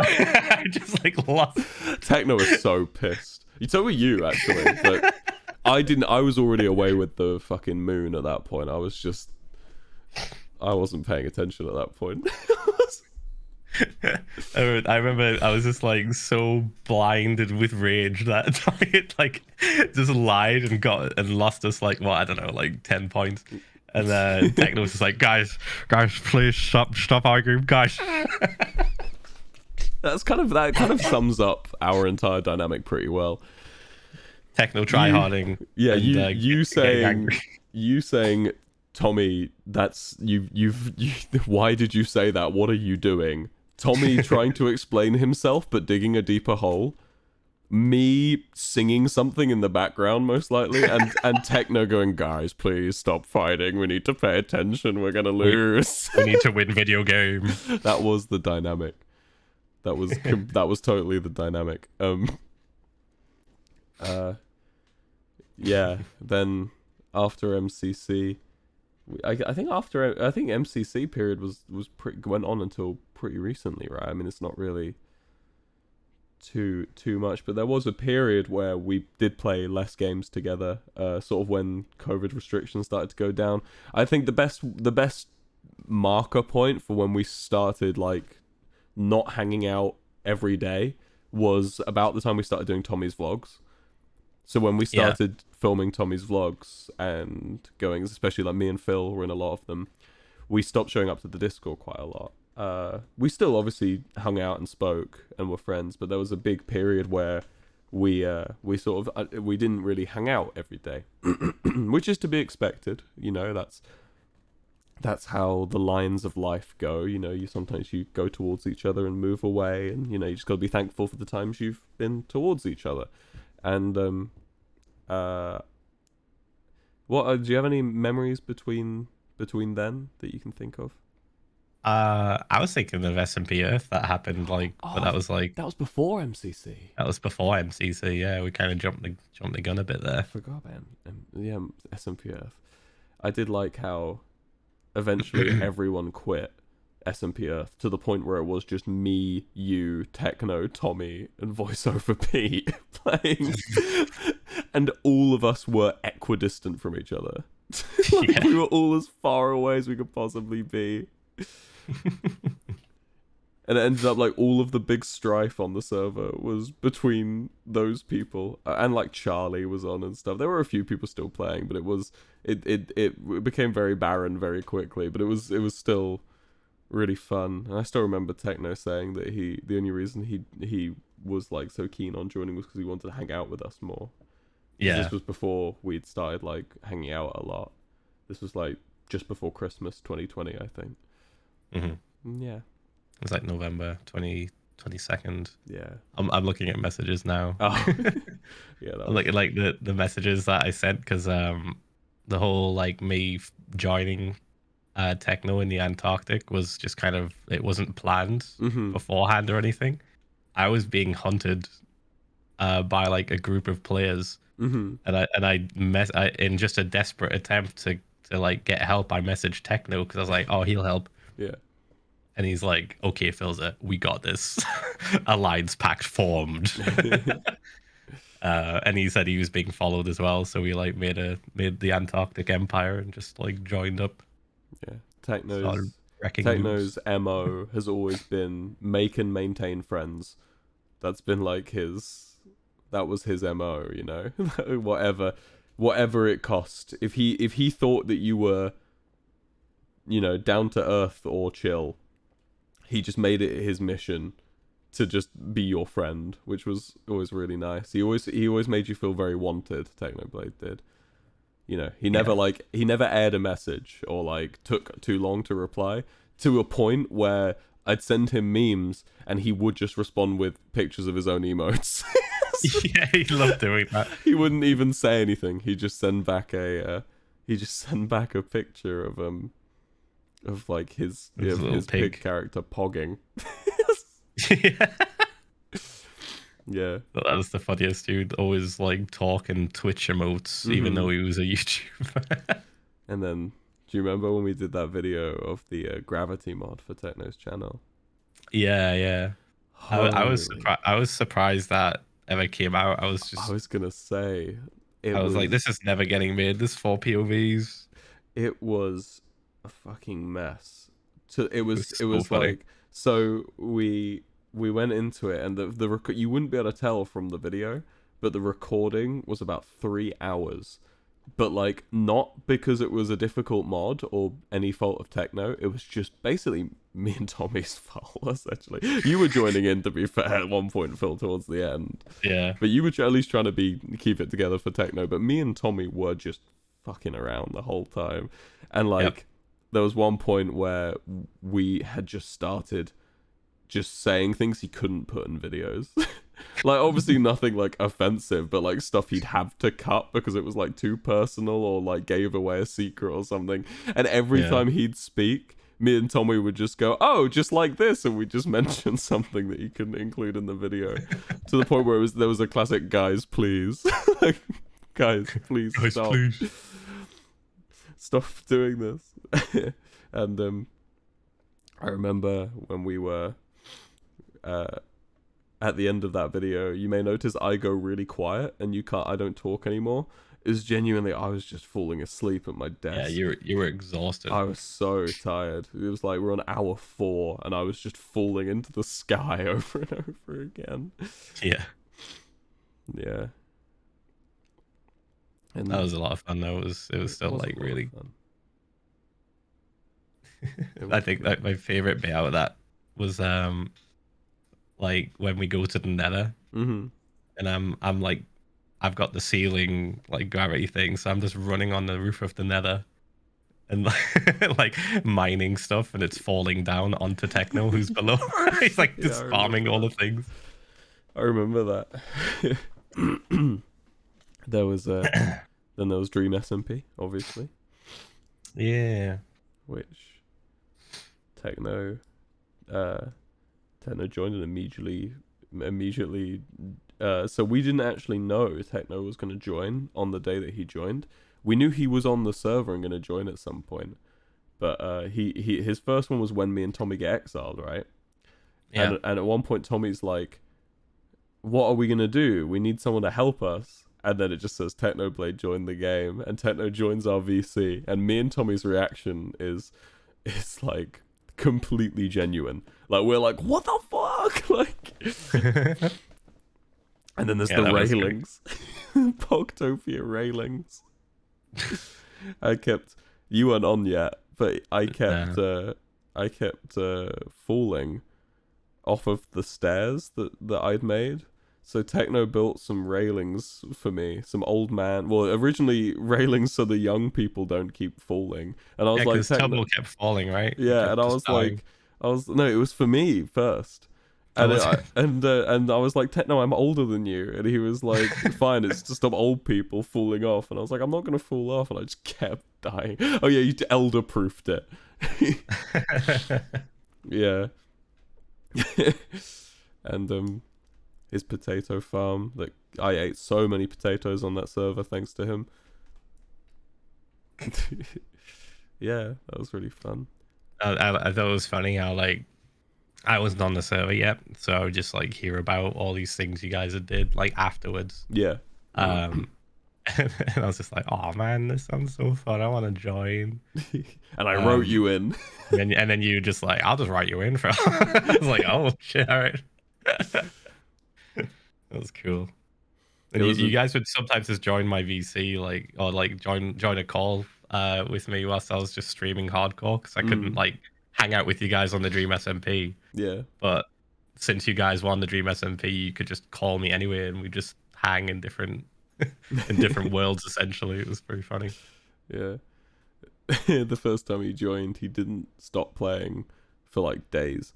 I just like lost. Techno was so pissed. So were you, actually. But I was already away with the fucking moon at that point. I wasn't paying attention at that point. I remember I was just like so blinded with rage that Tommy like just lied and lost us like, what, I don't know, like 10 points. And Techno was just like, guys, please stop arguing, guys. That kind of sums up our entire dynamic pretty well. Techno tryharding. Yeah, you saying, Tommy, that's you. Why did you say that? What are you doing? Tommy trying to explain himself but digging a deeper hole. Me singing something in the background, most likely, and Techno going, guys, please stop fighting. We need to pay attention. We're gonna lose. We need to win video game. That was the dynamic. That was totally the dynamic. Yeah. Then after MCC, I think MCC period went on until pretty recently, right? I mean, it's not really too much, but there was a period where we did play less games together, sort of when COVID restrictions started to go down. I think the best marker point for when we started like not hanging out every day was about the time we started doing Tommy's vlogs. So when we started filming Tommy's vlogs and going, especially like me and Phil were in a lot of them, we stopped showing up to the Discord quite a lot. We still obviously hung out and spoke and were friends, but there was a big period where we didn't really hang out every day, which is to be expected. You know, that's how the lines of life go. You know, sometimes you go towards each other and move away, and you know, you just got to be thankful for the times you've been towards each other. And do you have any memories between then that you can think of? I was thinking of SMP Earth. That happened but that was before MCC. That was before MCC. Yeah, we kind of jumped the gun a bit there. I forgot about SMP Earth. I did like how eventually everyone quit SMP Earth to the point where it was just me, you, Techno, Tommy, and VoiceOver Pete playing, and all of us were equidistant from each other. We were all as far away as we could possibly be. And it ended up like all of the big strife on the server was between those people, and like Charlie was on and stuff. There were a few people still playing, but it became very barren very quickly. But it was still really fun. And I still remember Techno saying that the only reason he was like so keen on joining was because he wanted to hang out with us more. Yeah, this was before we'd started like hanging out a lot. This was like just before Christmas 2020, I think. Mm-hmm. Yeah, it was like November 22nd. Yeah, I'm looking at messages now. Oh. Yeah, I'm looking like the messages that I sent, because the whole like me joining Techno in the Antarctic was just kind of, it wasn't planned beforehand or anything. I was being hunted by like a group of players, and I in just a desperate attempt to like get help, I messaged Techno because I was like, oh, he'll help. Yeah. And he's like, okay, Philza, we got this. Alliance pact formed. And he said he was being followed as well, so we like made the Antarctic Empire and just like joined up. Yeah, Techno's MO has always been make and maintain friends. That's been like that was his MO, you know. whatever it cost. If he thought that you were, you know, down to earth or chill, he just made it his mission to just be your friend, which was always really nice. He always made you feel very wanted. Technoblade did. You know, he never aired a message or like took too long to reply, to a point where I'd send him memes and he would just respond with pictures of his own emotes. Yeah, he loved doing that. He wouldn't even say anything. He'd just send back a picture of like his pig character pogging. Yeah. Yeah, That was the funniest dude. Always like talking Twitch emotes, even though he was a YouTuber. And then, do you remember when we did that video of the gravity mod for Techno's channel? Yeah. I was surprised that ever came out. I was gonna say, I was like, this is never getting made. This 4 POVs. It was a fucking mess. It was funny. like, so we went into it, and you wouldn't be able to tell from the video, but the recording was about 3 hours. But like, not because it was a difficult mod or any fault of Techno. It was just basically me and Tommy's fault, essentially. You were joining in, to be fair, at one point, Phil, towards the end. Yeah. But you were at least trying to keep it together for Techno. But me and Tommy were just fucking around the whole time. And like, there was one point where we had just started just saying things he couldn't put in videos. Like, obviously nothing like offensive, but like stuff he'd have to cut because it was like too personal or like gave away a secret or something. And every time he'd speak, me and Tommy would just go, "Oh, just like this," and we'd just mention something that he couldn't include in the video, to the point where there was a classic "guys, please," like, guys, please stop, please. Stop doing this. And I remember when we were at the end of that video, you may notice I go really quiet and I don't talk anymore. It was genuinely, I was just falling asleep at my desk. Yeah, you were exhausted. I was so tired. It was like we're on hour 4 and I was just falling into the sky over and over again. Yeah. Yeah. And that was a lot of fun though. It was still like really fun. I think like my favorite bit out of that was like when we go to the Nether, and I'm like, I've got the ceiling like gravity thing, so I'm just running on the roof of the Nether and like mining stuff, and it's falling down onto Techno, who's below. He's like just farming all the things. I remember that. There was then there was Dream SMP, obviously. Yeah. Which Techno joined and immediately so we didn't actually know Techno was going to join on the day that he joined. We knew he was on the server and going to join at some point, but his first one was when me and Tommy get exiled, right? Yeah. And at one point Tommy's like, "What are we going to do? We need someone to help us." And then it just says Technoblade joined the game, and Techno joins our VC, and me and Tommy's reaction is like completely genuine. Like, we're like, "What the fuck?" Like, and then there's the railings, Pogtopia railings. You weren't on yet, but I kept falling off of the stairs that I'd made. So Techno built some railings for me, some old man. Well, originally railings so the young people don't keep falling. And I was like, Techno kept falling, right? Yeah, and I was dying. No, it was for me first. And I was like, Techno, I'm older than you. And he was like, fine, it's to stop old people falling off. And I was like, I'm not gonna fall off. And I just kept dying. Oh yeah, you elder proofed it. Yeah. And his potato farm, that I ate so many potatoes on that server thanks to him. Yeah, that was really fun. I thought it was funny how like I wasn't on the server yet, so I would just like hear about all these things you guys had did like afterwards. Yeah. And I was just like, "Oh man, this sounds so fun! I want to join." And I wrote you in. and then you just like, "I'll just write you in." I was like, "Oh shit! All right." That was cool. And you guys would sometimes just join my VC, like, or like join a call with me whilst I was just streaming hardcore, because I couldn't like hang out with you guys on the Dream SMP. Yeah. But since you guys won the Dream SMP, you could just call me anyway, and we just hang in different in different worlds. Essentially, it was very funny. Yeah. The first time he joined, he didn't stop playing for like days.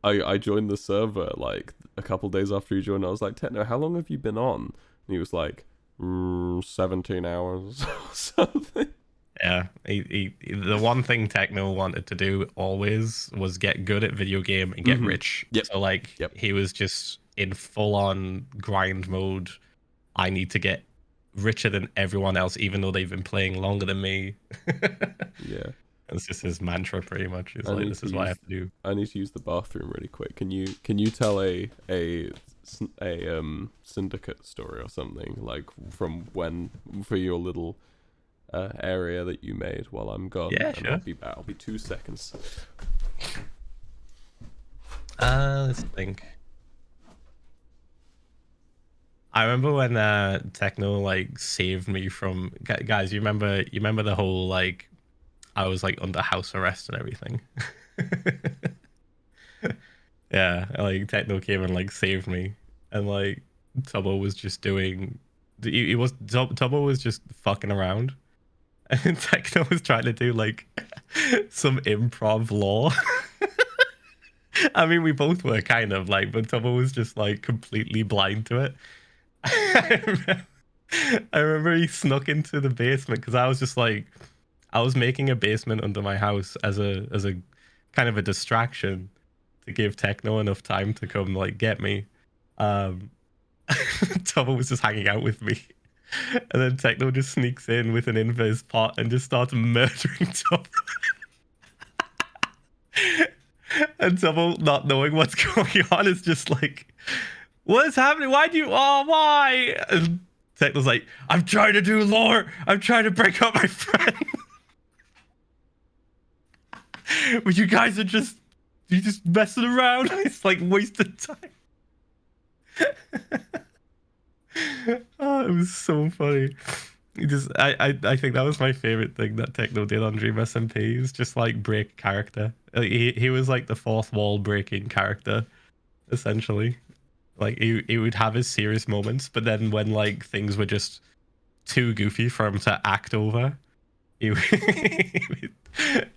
I joined the server like a couple days after he joined. I was like, Techno, how long have you been on? And he was like, 17 hours or something. Yeah, the one thing Techno wanted to do always was get good at video game and get rich. Yep. So like he was just in full on grind mode. I need to get richer than everyone else, even though they've been playing longer than me. Yeah. It's just his mantra, pretty much. It's like, this is what I have to do. I need to use the bathroom really quick. Can you tell a syndicate story or something, like from when, for your little area that you made while I'm gone? Yeah, and sure. I'll be 2 seconds. Let's think. I remember when Techno like saved me from guys. You remember the whole like I was like under house arrest and everything. Yeah, like Techno came and like saved me, and like Tubbo was just doing. Tubbo was just fucking around, and Techno was trying to do like some improv lore. I mean, we both were kind of like, but Tubbo was just like completely blind to it. I remember he snuck into the basement because I was just like, I was making a basement under my house as a kind of a distraction to give Techno enough time to come like get me. Tubbo was just hanging out with me, and then Techno just sneaks in with an invis pot and just starts murdering Tubbo. And Tubbo, not knowing what's going on, is just like, what is happening? Why? And Techno's like, I'm trying to do lore. I'm trying to break up my friend. But you guys are just messing around. It's like wasted time. Oh, it was so funny. I think that was my favorite thing that Techno did on Dream SMP. He was just like break character. He was like the fourth wall breaking character, essentially. Like he would have his serious moments, but then when like things were just too goofy for him to act over, he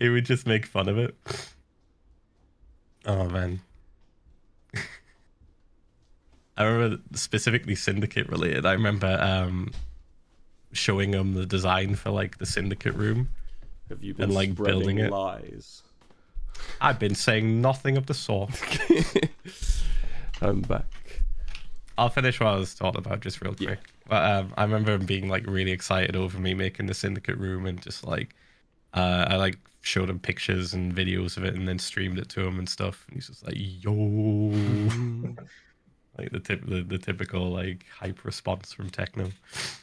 would just make fun of it. Oh man. I remember specifically Syndicate related. I remember showing him the design for like the Syndicate room. Have you been and like building it? Lies? I've been saying nothing of the sort. I'm back. I'll finish what I was talking about just real quick. But I remember him being like really excited over me making the Syndicate room, and just like I like showed him pictures and videos of it and then streamed it to him and stuff. And he's just like, yo. Like the typical like hype response from Techno.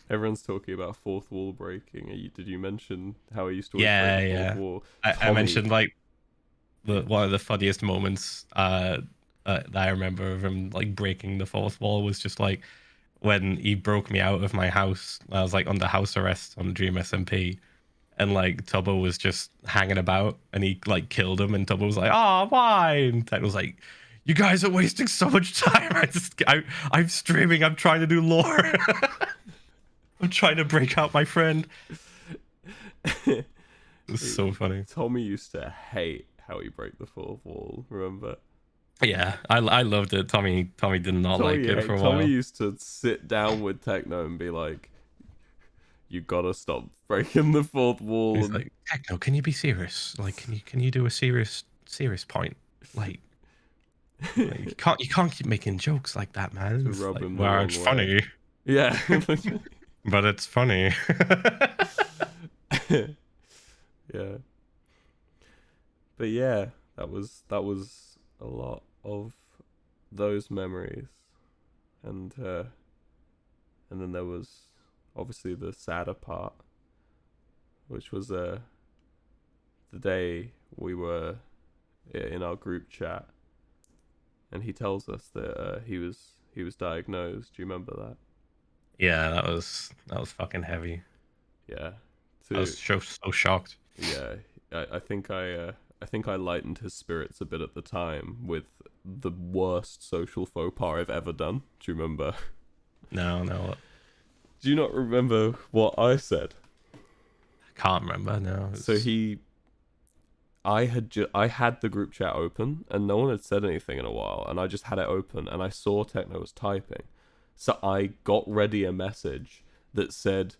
Everyone's talking about fourth wall breaking. Did you mention how he used to break the fourth wall? I mentioned like one of the funniest moments that I remember of him like breaking the fourth wall was just like when he broke me out of my house. I was like under house arrest on Dream SMP, and like Tubbo was just hanging about, and he like killed him, and Tubbo was like, "Oh, why?" And Techno was like, "You guys are wasting so much time. I'm streaming. I'm trying to do lore. I'm trying to break out my friend." It was so funny. Tommy used to hate how he broke the fourth wall. Remember? Yeah, I loved it. Tommy did not like it for a while. Tommy used to sit down with Techno and be like, "You gotta stop breaking the fourth wall." He's like, "Techno, can you be serious? Like, can you do a serious point? Like, you can't keep making jokes like that, man." It's like, well, it's funny. Yeah. But it's funny. Yeah. But yeah, that was a lot of those memories. And then there was obviously the sadder part, which was the day we were in our group chat, and he tells us that he was diagnosed. Do you remember that? Yeah, that was fucking heavy. Yeah, I was so shocked. Yeah, I think I lightened his spirits a bit at the time with the worst social faux pas I've ever done. Do you remember? No, Do you not remember what I said? I can't remember. No. So I had the group chat open and no one had said anything in a while, and I just had it open and I saw Techno was typing, so I got ready a message that said,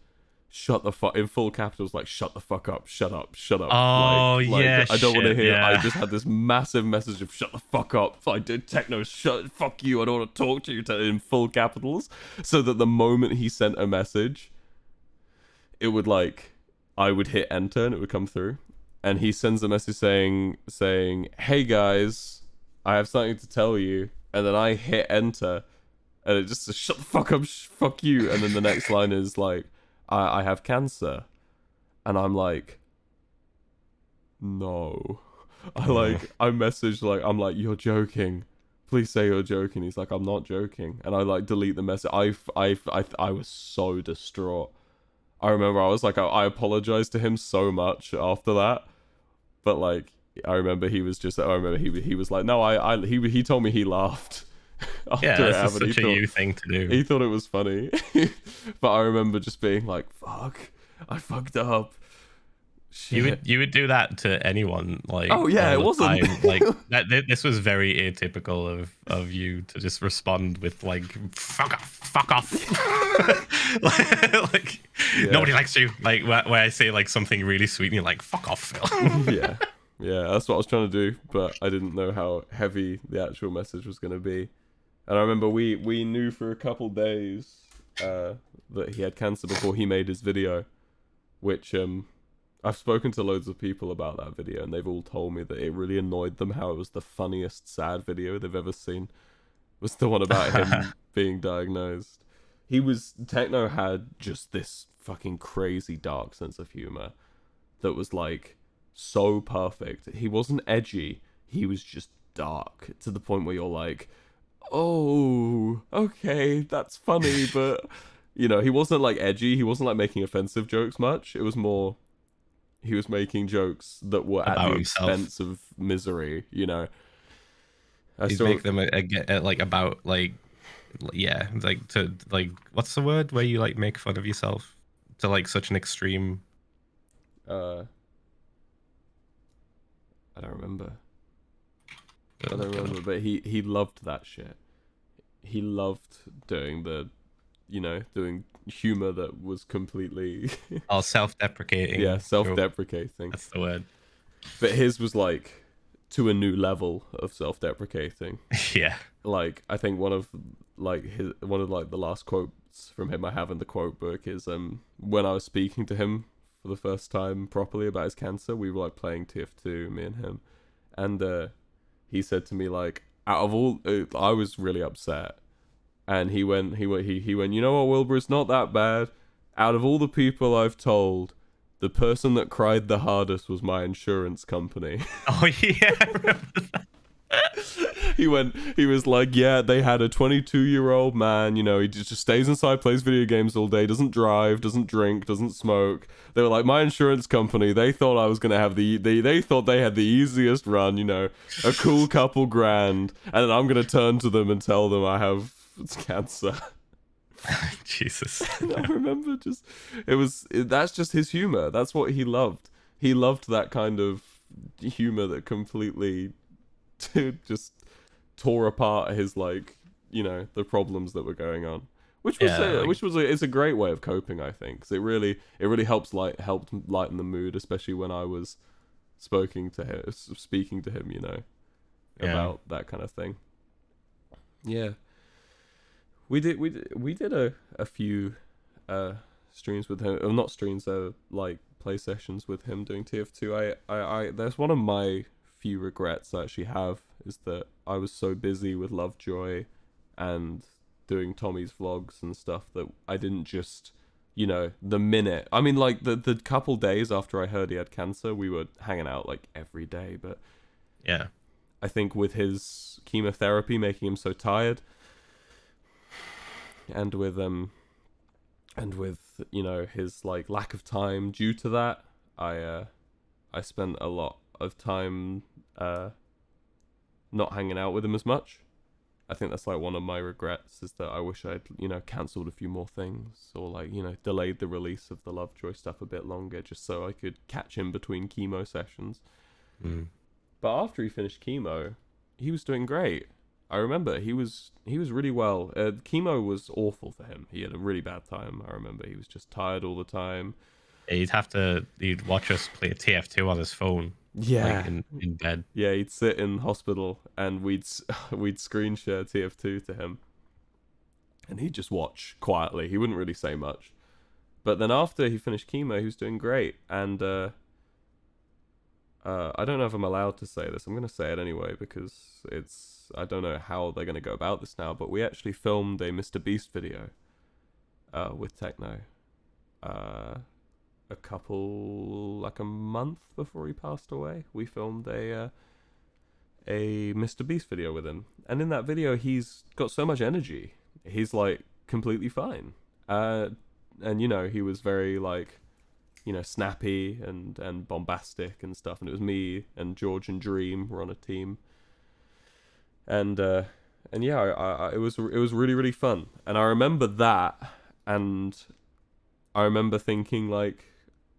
"Shut the fuck," in full capitals, like "Shut the fuck up, shut up, shut up." Oh yeah, I don't want to shit, hear. I yeah. just had this massive message of "Shut the fuck up." I did Techno, shut, fuck you. I don't want to talk to you, in full capitals, so that the moment he sent a message, it would like, I would hit enter and it would come through, and he sends a message saying, "Hey guys, I have something to tell you," and then I hit enter, and it just says, "Shut the fuck up, fuck you," and then the next line is like, I have cancer," and I'm like, no. I messaged like, I'm like, "You're joking. Please say you're joking." He's like, "I'm not joking," and I like delete the message. I was so distraught. I remember I was like, I apologized to him so much after that, but like, I remember he was just, I remember he was like, "No, he told me he laughed." After Yeah, it that's just happened. such a you thing to do. He thought it was funny. But I remember just being like, "Fuck, I fucked up." Shit. You would do that to anyone, like, Oh yeah, all it the wasn't. time. Like that. This was very atypical of you to just respond with like fuck off. Like Yeah. nobody likes you. Like where I say like something really sweet, and you're like fuck off, Phil. Yeah, that's what I was trying to do, but I didn't know how heavy the actual message was going to be. And I remember we knew for a couple days that he had cancer before he made his video, which I've spoken to loads of people about that video, and they've all told me that it really annoyed them how it was the funniest sad video they've ever seen. Was the one about him being diagnosed. Techno had just this fucking crazy dark sense of humor that was like so perfect. He wasn't edgy, he was just dark to the point where you're like, "Oh, okay, that's funny," but you know, he wasn't like edgy, he wasn't like making offensive jokes much. It was more, he was making jokes that were at About the himself. expense of misery, you know. He'd make them like about like, yeah, like to like, what's the word where you like make fun of yourself to like such an extreme. I don't remember. But he loved that shit. He loved doing doing humor that was completely Oh, self-deprecating. yeah, self-deprecating. That's the word. But his was like to a new level of self-deprecating. Yeah. Like, I think one of the last quotes from him I have in the quote book is when I was speaking to him for the first time properly about his cancer. We were like playing TF2, me and him, and he said to me like, out of all, I was really upset, and he went, "You know what, Wilbur? It's not that bad. Out of all the people I've told, the person that cried the hardest was my insurance company." Oh yeah. I remember that. He was like, "Yeah, they had a 22-year-old man, you know, he just stays inside, plays video games all day, doesn't drive, doesn't drink, doesn't smoke. They were like, my insurance company, they thought I was going to have they thought they had the easiest run, you know, a cool couple grand, and then I'm going to turn to them and tell them I have cancer." Jesus. And I remember that's just his humor. That's what he loved. He loved that kind of humor that completely just tore apart his, like, you know, the problems that were going on, which was it's a great way of coping, I think, 'cause it really helped lighten the mood, especially when I was speaking to him, you know, about that kind of thing. Yeah, we did a few streams with him, or not streams, like play sessions with him doing TF2. I there's one of my few regrets I actually have, is that I was so busy with Lovejoy and doing Tommy's vlogs and stuff that I didn't just, you know, the couple days after I heard he had cancer, we were hanging out like every day, but Yeah. I think with his chemotherapy making him so tired, and with you know, his like lack of time due to that, I spent a lot of time not hanging out with him as much. I think that's like one of my regrets, is that I wish I'd, cancelled a few more things, or like, delayed the release of the Lovejoy stuff a bit longer, just so I could catch him between chemo sessions. But after he finished chemo, he was doing great. I remember he was really well. Chemo was awful for him. He had a really bad time. I remember he was just tired all the time. He'd watch us play TF2 on his phone. Yeah, like in bed. Yeah, he'd sit in hospital and we'd screen share TF2 to him, and he'd just watch quietly. He wouldn't really say much. But then after he finished chemo, he was doing great. And I don't know if I'm allowed to say this. I'm going to say it anyway because I don't know how they're going to go about this now, but we actually filmed a Mr. Beast video with Techno a month before he passed away. We filmed a Mr. Beast video with him, and in that video he's got so much energy. He's like completely fine, and he was very like, snappy and bombastic and stuff. And it was me and George and Dream were on a team, and yeah, it was really, really fun. And I remember that, and I remember thinking like,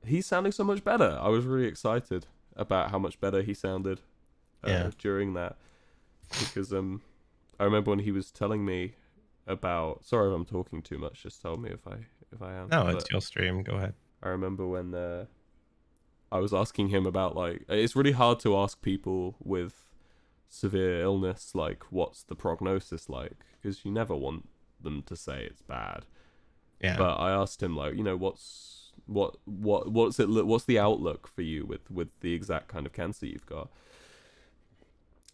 he's sounding so much better. I was really excited about how much better he sounded during that, because I remember when he was telling me about, sorry if I'm talking too much, just tell me if I am. No, it's your stream, go ahead. I remember when I was asking him about, like, it's really hard to ask people with severe illness, like, what's the prognosis like, because you never want them to say it's bad. Yeah. But I asked him, like, what's the outlook for you with the exact kind of cancer you've got?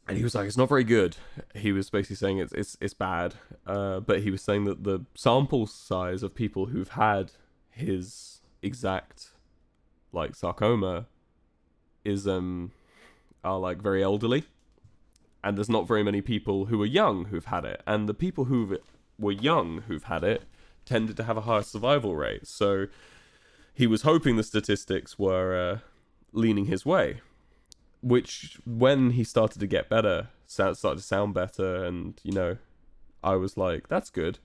And he was like, it's not very good. He was basically saying it's bad. But he was saying that the sample size of people who've had his exact like sarcoma is are like very elderly, and there's not very many people who are young who've had it, and the people who were young who've had it tended to have a higher survival rate. So he was hoping the statistics were leaning his way, which when he started to get better, started to sound better, and I was like, that's good.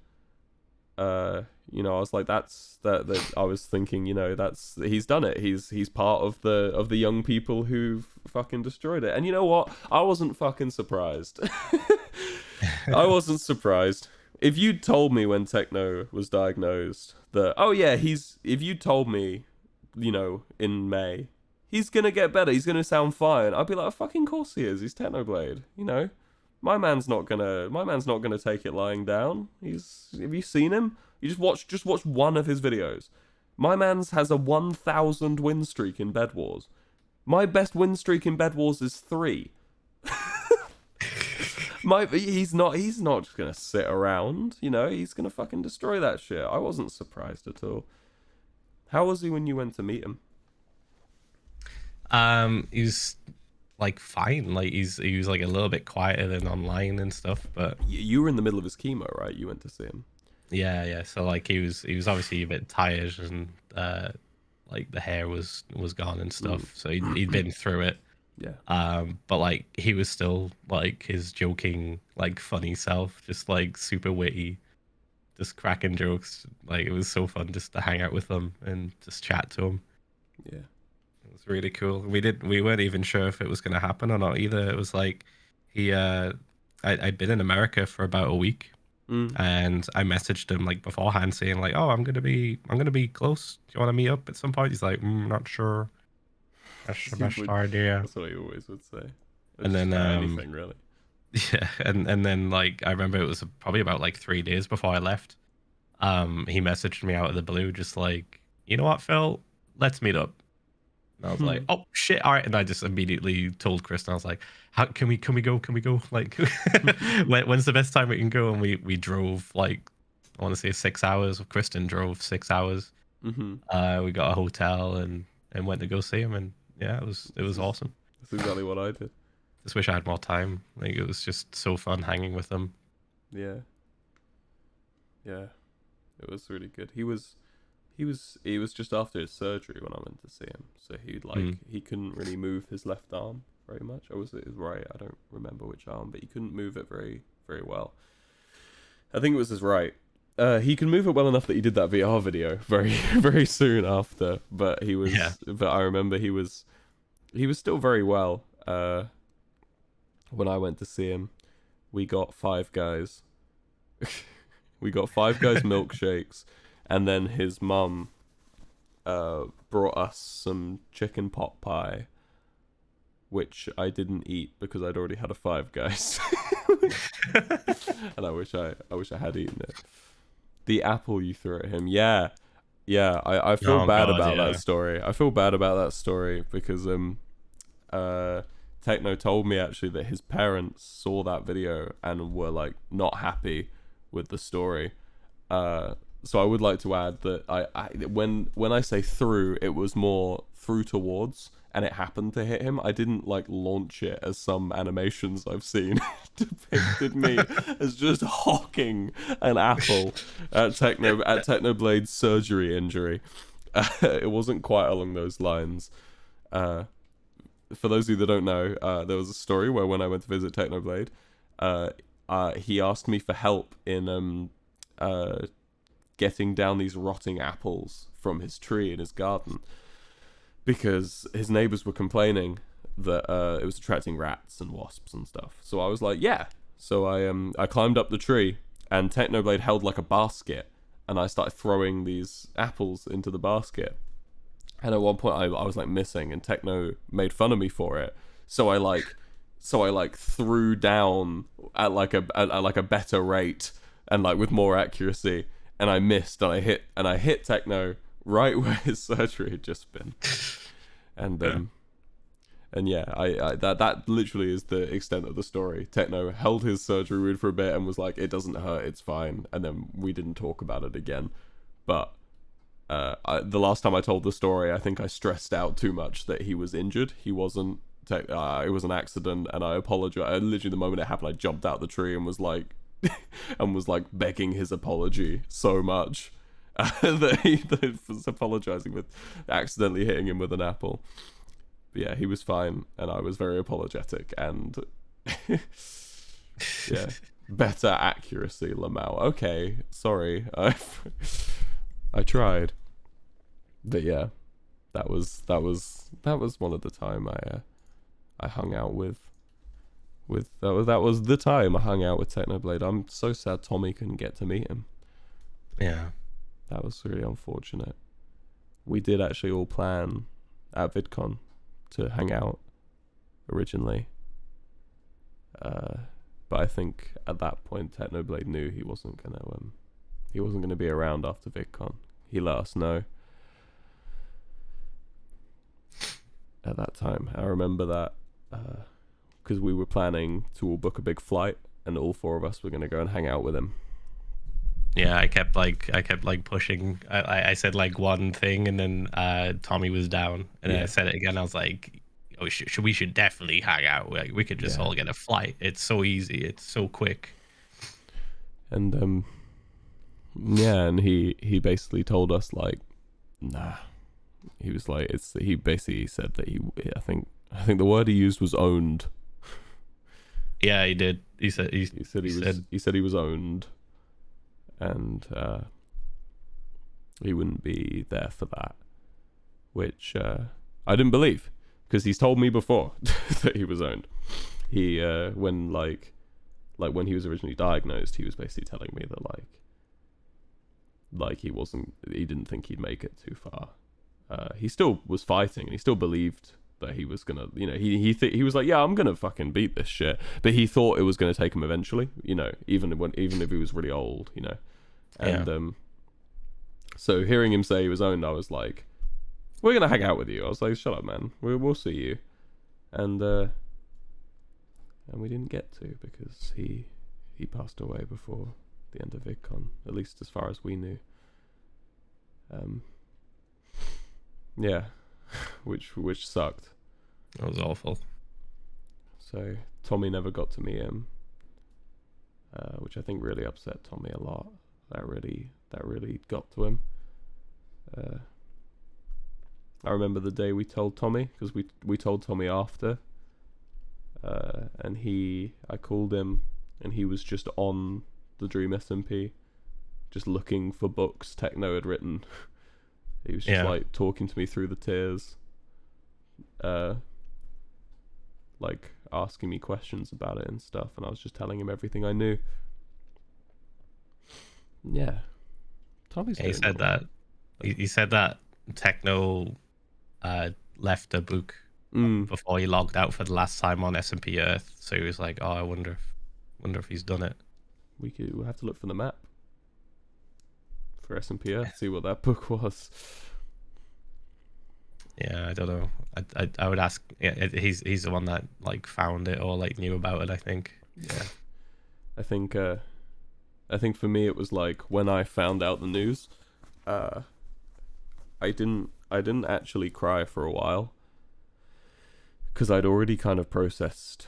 I was like, that I was thinking, that's, he's done it. He's part of the young people who've fucking destroyed it. And you know what? I wasn't fucking surprised. I wasn't surprised. If you'd told me when Techno was diagnosed that, oh yeah, if you told me, in May, he's gonna get better, he's gonna sound fine, I'd be like, fucking course he is. He's Technoblade, My man's not gonna take it lying down. Have you seen him? You just watch one of his videos. My man's has a 1,000 win streak in Bed Wars. My best win streak in Bed Wars is 3. He's not just gonna sit around, he's gonna fucking destroy that shit. I wasn't surprised at all. How was he when you went to meet him? He's like fine. Like he was like a little bit quieter than online and stuff, but you were in the middle of his chemo, right? You went to see him. Yeah. So like he was obviously a bit tired, and like the hair was gone and stuff. So he'd been through it. Yeah. But like he was still like his joking, like funny self, just like super witty, just cracking jokes. Like it was so fun just to hang out with him and just chat to him. Yeah. It was really cool. We weren't even sure if it was going to happen or not either. It was like I'd been in America for about a week, and I messaged him like beforehand saying like, oh, I'm gonna be close. Do you want to meet up at some point? He's like, not sure. That's the best idea. That's what he always would say. And then anything really. Yeah, and then like I remember it was probably about like 3 days before I left. He messaged me out of the blue, just like, you know what, Phil, let's meet up. And I was like, oh shit, all right. And I just immediately told Kristen, I was like, how can we go? Like, when's the best time we can go? And we drove like, I want to say 6 hours. Kristen drove 6 hours. We got a hotel and went to go see him, and yeah, it was awesome. That's exactly what I did. Just wish I had more time. Like it was just so fun hanging with him. Yeah, it was really good. He was just after his surgery when I went to see him, so he couldn't really move his left arm very much. Or was it his right? I don't remember which arm, but he couldn't move it very well. I think it was his right. He can move it well enough that he did that VR video very soon after. But but I remember he was still very well. When I went to see him, we got Five Guys. We got Five Guys milkshakes, and then his mum brought us some chicken pot pie, which I didn't eat because I'd already had a Five Guys. And I wish I had eaten it. The apple you threw at him, yeah. I feel bad about that story. I feel bad about that story because Techno told me actually that his parents saw that video and were like not happy with the story. So I would like to add that when I say through, it was more through towards, and it happened to hit him. I didn't like launch it as some animations I've seen depicted me as just hawking an apple at Technoblade's surgery injury. It wasn't quite along those lines. For those of you that don't know, there was a story where when I went to visit Technoblade, he asked me for help in getting down these rotting apples from his tree in his garden, because his neighbors were complaining that it was attracting rats and wasps and stuff. So I was like, yeah. So I climbed up the tree, and Technoblade held like a basket, and I started throwing these apples into the basket. And at one point I was like missing, and Techno made fun of me for it. So I threw down at like a better rate and like with more accuracy, and I missed, and I hit Techno right where his surgery had just been. And that literally is the extent of the story. Techno held his surgery wound for a bit and was like, it doesn't hurt, it's fine, and then we didn't talk about it again. But the last time I told the story, I think I stressed out too much that he was injured. He wasn't. It was an accident, and I apologize. Literally, the moment it happened, I jumped out the tree and was like, begging his apology so much that he was apologizing with accidentally hitting him with an apple. But yeah, he was fine, and I was very apologetic, and yeah, better accuracy, Lamau. Okay, sorry, I tried. But yeah, that was one of the time I hung out with that was the time I hung out with Technoblade. I'm so sad Tommy couldn't get to meet him. Yeah, that was really unfortunate. We did actually all plan at VidCon to hang out originally, but I think at that point Technoblade knew he wasn't gonna be around after VidCon. He let us know at that time. I remember that because we were planning to all book a big flight, and all four of us were going to go and hang out with him. Yeah, I kept pushing. I said like one thing, and then Tommy was down, and then I said it again. I was like, "Oh, we should definitely hang out. Like, we could just all get a flight. It's so easy. It's so quick." And and he basically told us like, nah. He was like, he basically said that I think the word he used was owned. Yeah, he did. He said he was owned, and he wouldn't be there for that, which I didn't believe, because he's told me before that he was owned. He when when he was originally diagnosed, he was basically telling me that he didn't think he'd make it too far. He still was fighting, and he still believed that he was gonna, he was like, yeah, I'm gonna fucking beat this shit, but he thought it was gonna take him eventually, even if he was really old, and so hearing him say he was owned, I was like, we're gonna hang out with you. I was like, shut up, man, we'll see you, and we didn't get to, because he passed away before the end of VidCon, at least as far as we knew. Yeah, which sucked. That was awful. So Tommy never got to meet him, which I think really upset Tommy a lot. That really got to him. I remember the day we told Tommy, because we told Tommy after, and I called him, and he was just on the Dream SMP, just looking for books Techno had written. He was just like talking to me through the tears, like asking me questions about it and stuff, and I was just telling him everything I knew. Yeah, Tommy's. He said that. He said that Techno left a book before he logged out for the last time on SMP Earth. So he was like, "Oh, I wonder if he's done it." We'll have to look for the map for SMP Earth, see what that book was. Yeah, I don't know. I would ask. Yeah, he's the one that like found it or like knew about it, I think. Yeah, I think for me it was like when I found out the news, I didn't actually cry for a while, because I'd already kind of processed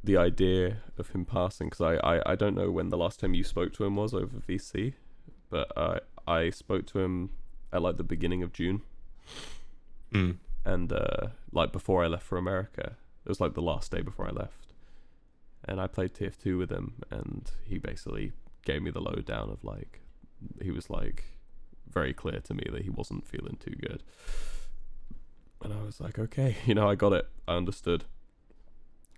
the idea of him passing. Because I don't know when the last time you spoke to him was over VC, but I spoke to him at like the beginning of June. And like before I left for America, it was like the last day before I left, and I played TF2 with him, and he basically gave me the lowdown of like, he was like very clear to me that he wasn't feeling too good, and I was like, okay, I got it, I understood.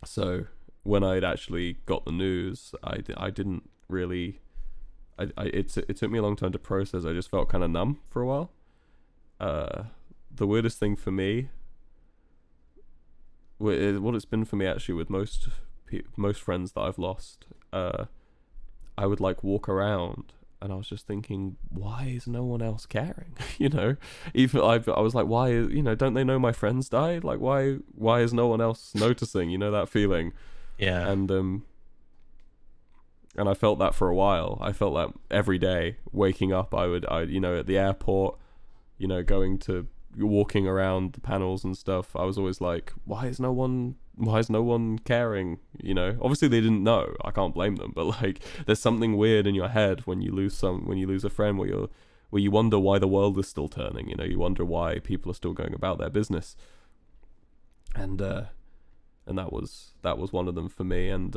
So when I'd actually got the news, I didn't really, it took me a long time to process. I just felt kind of numb for a while. The weirdest thing for me, what it's been for me actually with most friends that I've lost, I would like walk around and I was just thinking, why is no one else caring? Even I was like, why, don't they know my friends died? Like, why is no one else noticing? That feeling. Yeah. And I felt that for a while. I felt that every day waking up. I at the airport, walking around the panels and stuff, I was always like, why is no one caring? Obviously they didn't know, I can't blame them, but like there's something weird in your head when you lose a friend, where you wonder why the world is still turning. You wonder why people are still going about their business, and that was one of them for me. And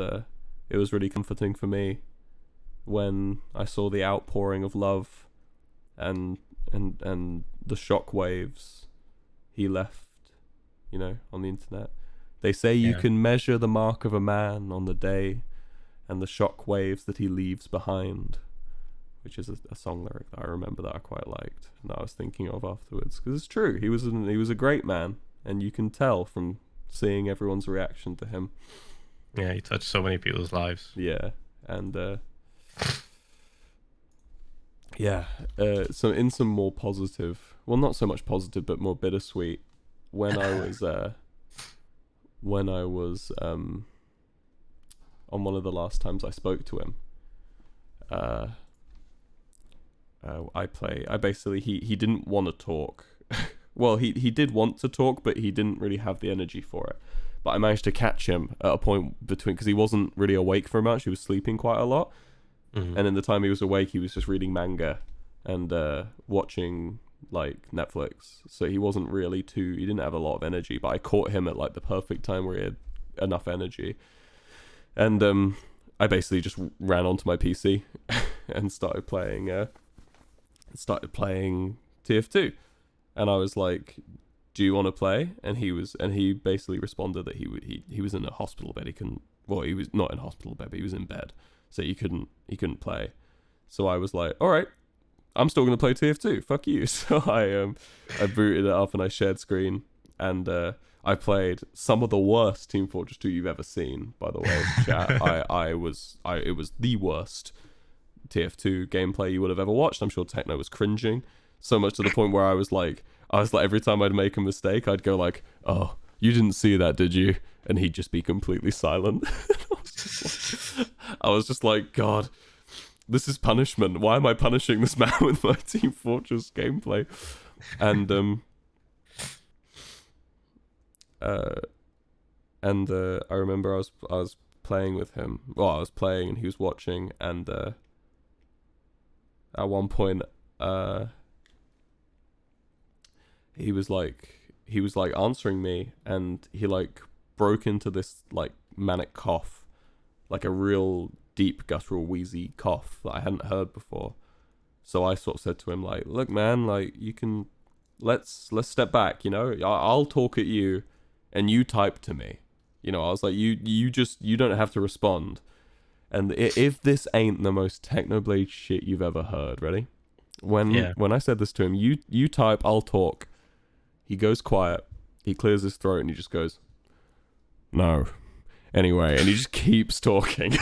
it was really comforting for me when I saw the outpouring of love and the shockwaves he left, on the internet. They say you can measure the mark of a man on the day and the shockwaves that he leaves behind, which is a song lyric that I remember that I quite liked and that I was thinking of afterwards, because it's true. He was a great man, and you can tell from seeing everyone's reaction to him. Yeah, he touched so many people's lives. Yeah, and so in some more positive, well, not so much positive, but more bittersweet, when I was on one of the last times I spoke to him, he didn't want to talk. Well, he did want to talk, but he didn't really have the energy for it. But I managed to catch him at a point because he wasn't really awake for much. He was sleeping quite a lot. And in the time he was awake, he was just reading manga and watching like Netflix. So he wasn't really he didn't have a lot of energy, but I caught him at like the perfect time where he had enough energy. And I basically just ran onto my PC and started playing TF2. And I was like, do you want to play? And he basically responded that he was in a hospital bed. He was not in a hospital bed, but he was in bed. So he couldn't play. So I was like, all right, I'm still gonna play TF2. Fuck you. So I booted it up and I shared screen, and I played some of the worst Team Fortress 2 you've ever seen. By the way, chat. It was the worst TF2 gameplay you would have ever watched. I'm sure Techno was cringing so much to the point where I was like every time I'd make a mistake, I'd go like, oh, you didn't see that, did you? And he'd just be completely silent. I was just like, God, this is punishment. Why am I punishing this man with my Team Fortress gameplay? And I remember I was playing with him. Well, I was playing and he was watching, and at one point he was like answering me, and he like broke into this like manic cough, like a real deep guttural wheezy cough that I hadn't heard before. So I sort of said to him like, look man, like you can, let's step back, you know, I'll talk at you and you type to me, you know. I was like, you don't have to respond. And if this ain't the most Technoblade shit you've ever heard, ready? When I said this to him, you type, I'll talk. He goes quiet, he clears his throat, and he just goes, no. Anyway, and he just keeps talking.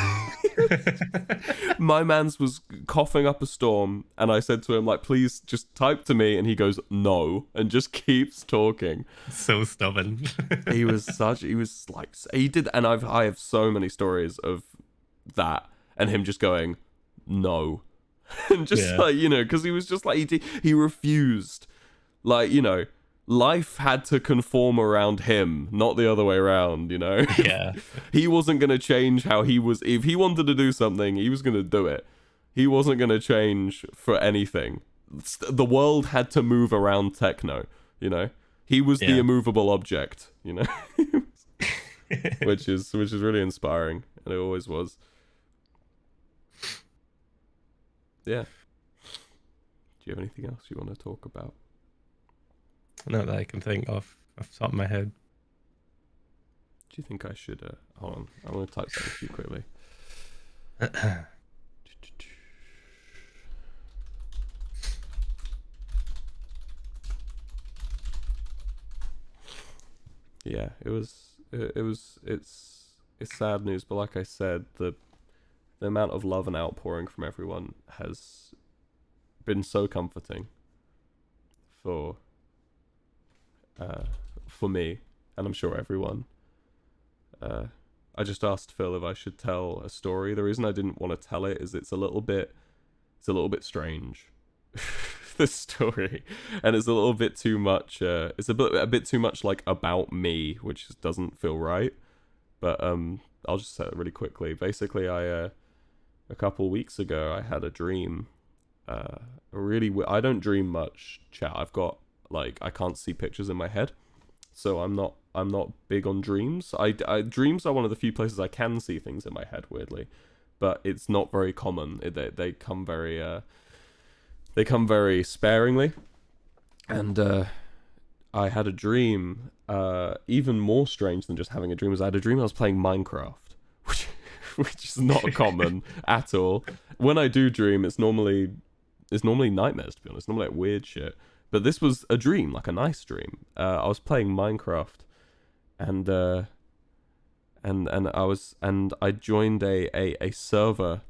My man's was coughing up a storm, and I said to him, like, please just type to me, and he goes, no, and just keeps talking. So stubborn. he did, and I have so many stories of that, and him just going, no. And just like, you know, because he was just like, he refused. Like, you know, life had to conform around him, not the other way around, you know? Yeah. He wasn't going to change how he was. If he wanted to do something, he was going to do it. He wasn't going to change for anything. The world had to move around techno, you know? He was the immovable object, you know? which is really inspiring, and it always was. Yeah. Do you have anything else you want to talk about? Not that I can think of off the top of my head. Do you think I should hold on, I'm going to type something to you quickly. Yeah, it's sad news, but like I said, the amount of love and outpouring from everyone has been so comforting for me, and I'm sure everyone. I just asked Phil if I should tell a story. The reason I didn't want to tell it is it's a little bit strange. This story, and it's a little bit too much. It's a bit too much like about me, which doesn't feel right. But I'll just say it really quickly. Basically, a couple weeks ago, I had a dream. I don't dream much, chat. I've got like, I can't see pictures in my head, so I'm not big on dreams. Dreams are one of the few places I can see things in my head, weirdly, but it's not very common. They come very sparingly, and I had a dream. Even more strange than just having a dream is I had a dream I was playing Minecraft, which is not common at all. When I do dream, it's normally nightmares, to be honest. Normally like weird shit. But this was a dream, like a nice dream. I was playing Minecraft, and I joined a server,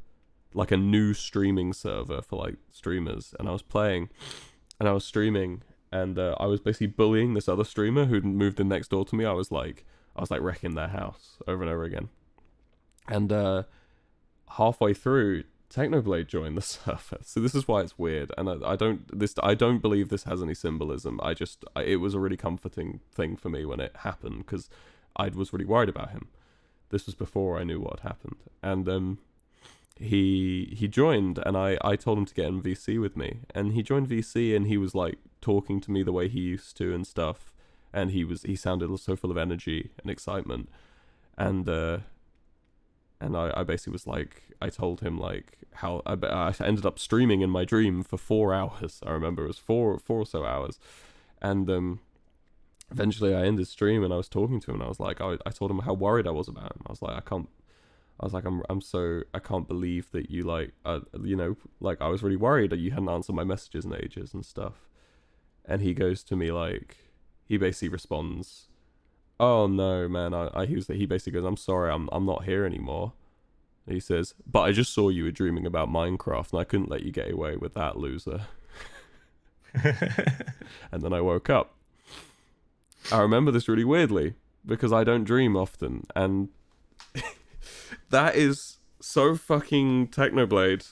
like a new streaming server for like streamers, and I was playing, and I was streaming, and I was basically bullying this other streamer who'd moved in next door to me. I was like wrecking their house over and over again, and halfway through, Technoblade joined the server. So this is why it's weird, and I don't believe this has any symbolism. It was a really comforting thing for me when it happened, because I was really worried about him. This was before I knew what had happened, and he joined, and I told him to get in VC with me, and he joined VC, and he was like talking to me the way he used to and stuff, and he sounded so full of energy and excitement, and I basically was like, I told him like how I ended up streaming in my dream for 4 hours. I remember it was four or so hours, and eventually I ended stream, and I was talking to him, and I was like, I told him how worried I was about him. I was like, I can't believe that you like, you know, like I was really worried that you hadn't answered my messages in ages and stuff. And he goes to me like, he basically responds, oh no man, he basically goes, I'm sorry, I'm not here anymore. And he says, but I just saw you were dreaming about Minecraft, and I couldn't let you get away with that, loser. And then I woke up. I remember this really weirdly, because I don't dream often, and that is so fucking Technoblade.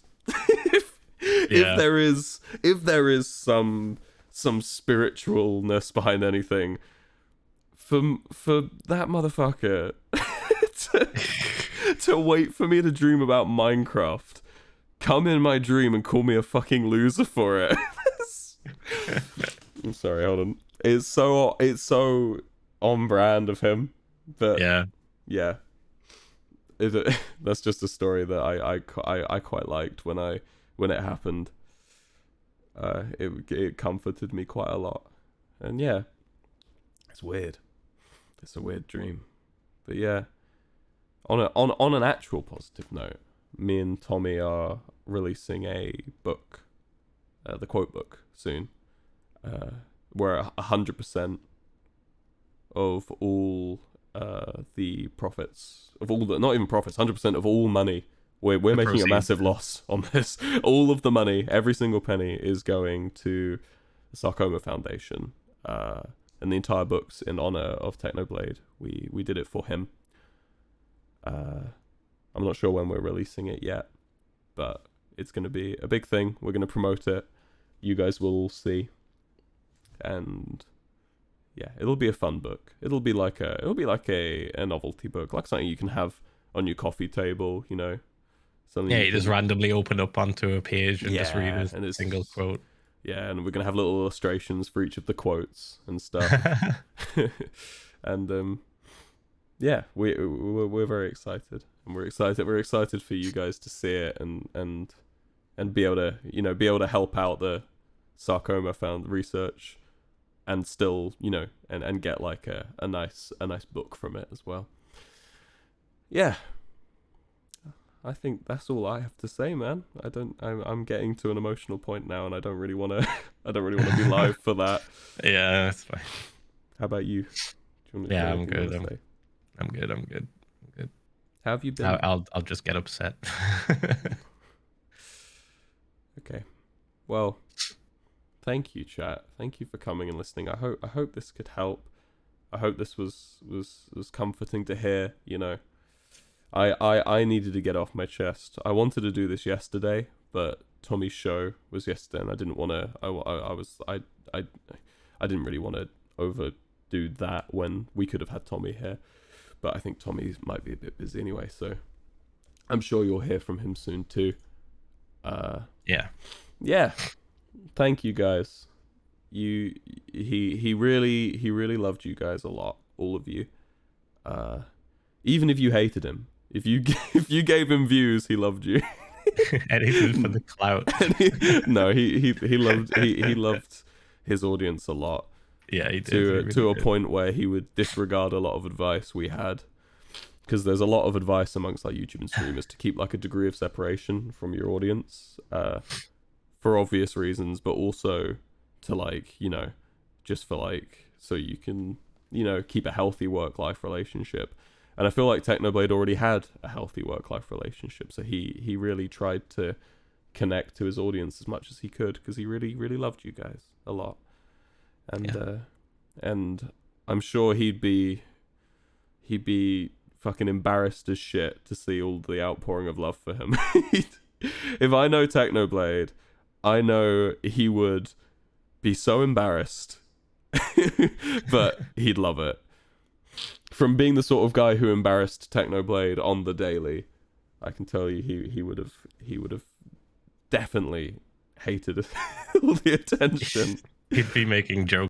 If there is some spiritualness behind anything, for that motherfucker to wait for me to dream about Minecraft, come in my dream and call me a fucking loser for it. I'm sorry, hold on. It's so on brand of him. But Yeah. yeah, that's just a story that I quite liked when it happened. It comforted me quite a lot, and yeah, it's weird. It's a weird dream, but yeah. On an actual positive note, me and Tommy are releasing a book, the quote book, soon. Where 100% of all the profits of all the, not even profits, 100% of all money, we're making proceeds, a massive loss on this. All of the money, every single penny, is going to the Sarcoma Foundation, and the entire book's in honor of Technoblade. We did it for him. I'm not sure when we're releasing it yet, but it's going to be a big thing. We're going to promote it. You guys will all see, and yeah, it'll be a fun book. It'll be like a novelty book, like something you can have on your coffee table, you know. Something Yeah, you just randomly open up onto a page and just read and a it's single quote. Yeah, and we're gonna have little illustrations for each of the quotes and stuff. And yeah, we're very excited, and we're excited for you guys to see it and be able to help out the Sarcoma Found research, and still, you know, and get like a nice book from it as well. Yeah, I think that's all I have to say, man. I'm getting to an emotional point now, and I don't really want to be live for that. Yeah, that's fine. How about you? Yeah, I'm good. I'm good. How have you been? I'll just get upset. Okay. Well, thank you, chat. Thank you for coming and listening. I hope this could help. I hope this was comforting to hear, you know. I needed to get off my chest. I wanted to do this yesterday, but Tommy's show was yesterday, and I didn't want to. I didn't really want to overdo that when we could have had Tommy here. But I think Tommy might be a bit busy anyway, so I'm sure you'll hear from him soon too. Yeah. Thank you guys. He really loved you guys a lot, all of you. Even if you hated him, if you gave him views, he loved you. Anything for the clout. No, he loved his audience a lot. Yeah, he did. To a point where he would disregard a lot of advice we had, because there's a lot of advice amongst like YouTube and streamers to keep like a degree of separation from your audience, for obvious reasons, but also to like, you know, just for like, so you can, you know, keep a healthy work-life relationship. And I feel like Technoblade already had a healthy work-life relationship, so he really tried to connect to his audience as much as he could, because he really loved you guys a lot. And I'm sure he'd be fucking embarrassed as shit to see all the outpouring of love for him. If I know Technoblade, I know he would be so embarrassed, but he'd love it. From being the sort of guy who embarrassed Technoblade on the daily, I can tell you he would have definitely hated all the attention. He'd be making jokes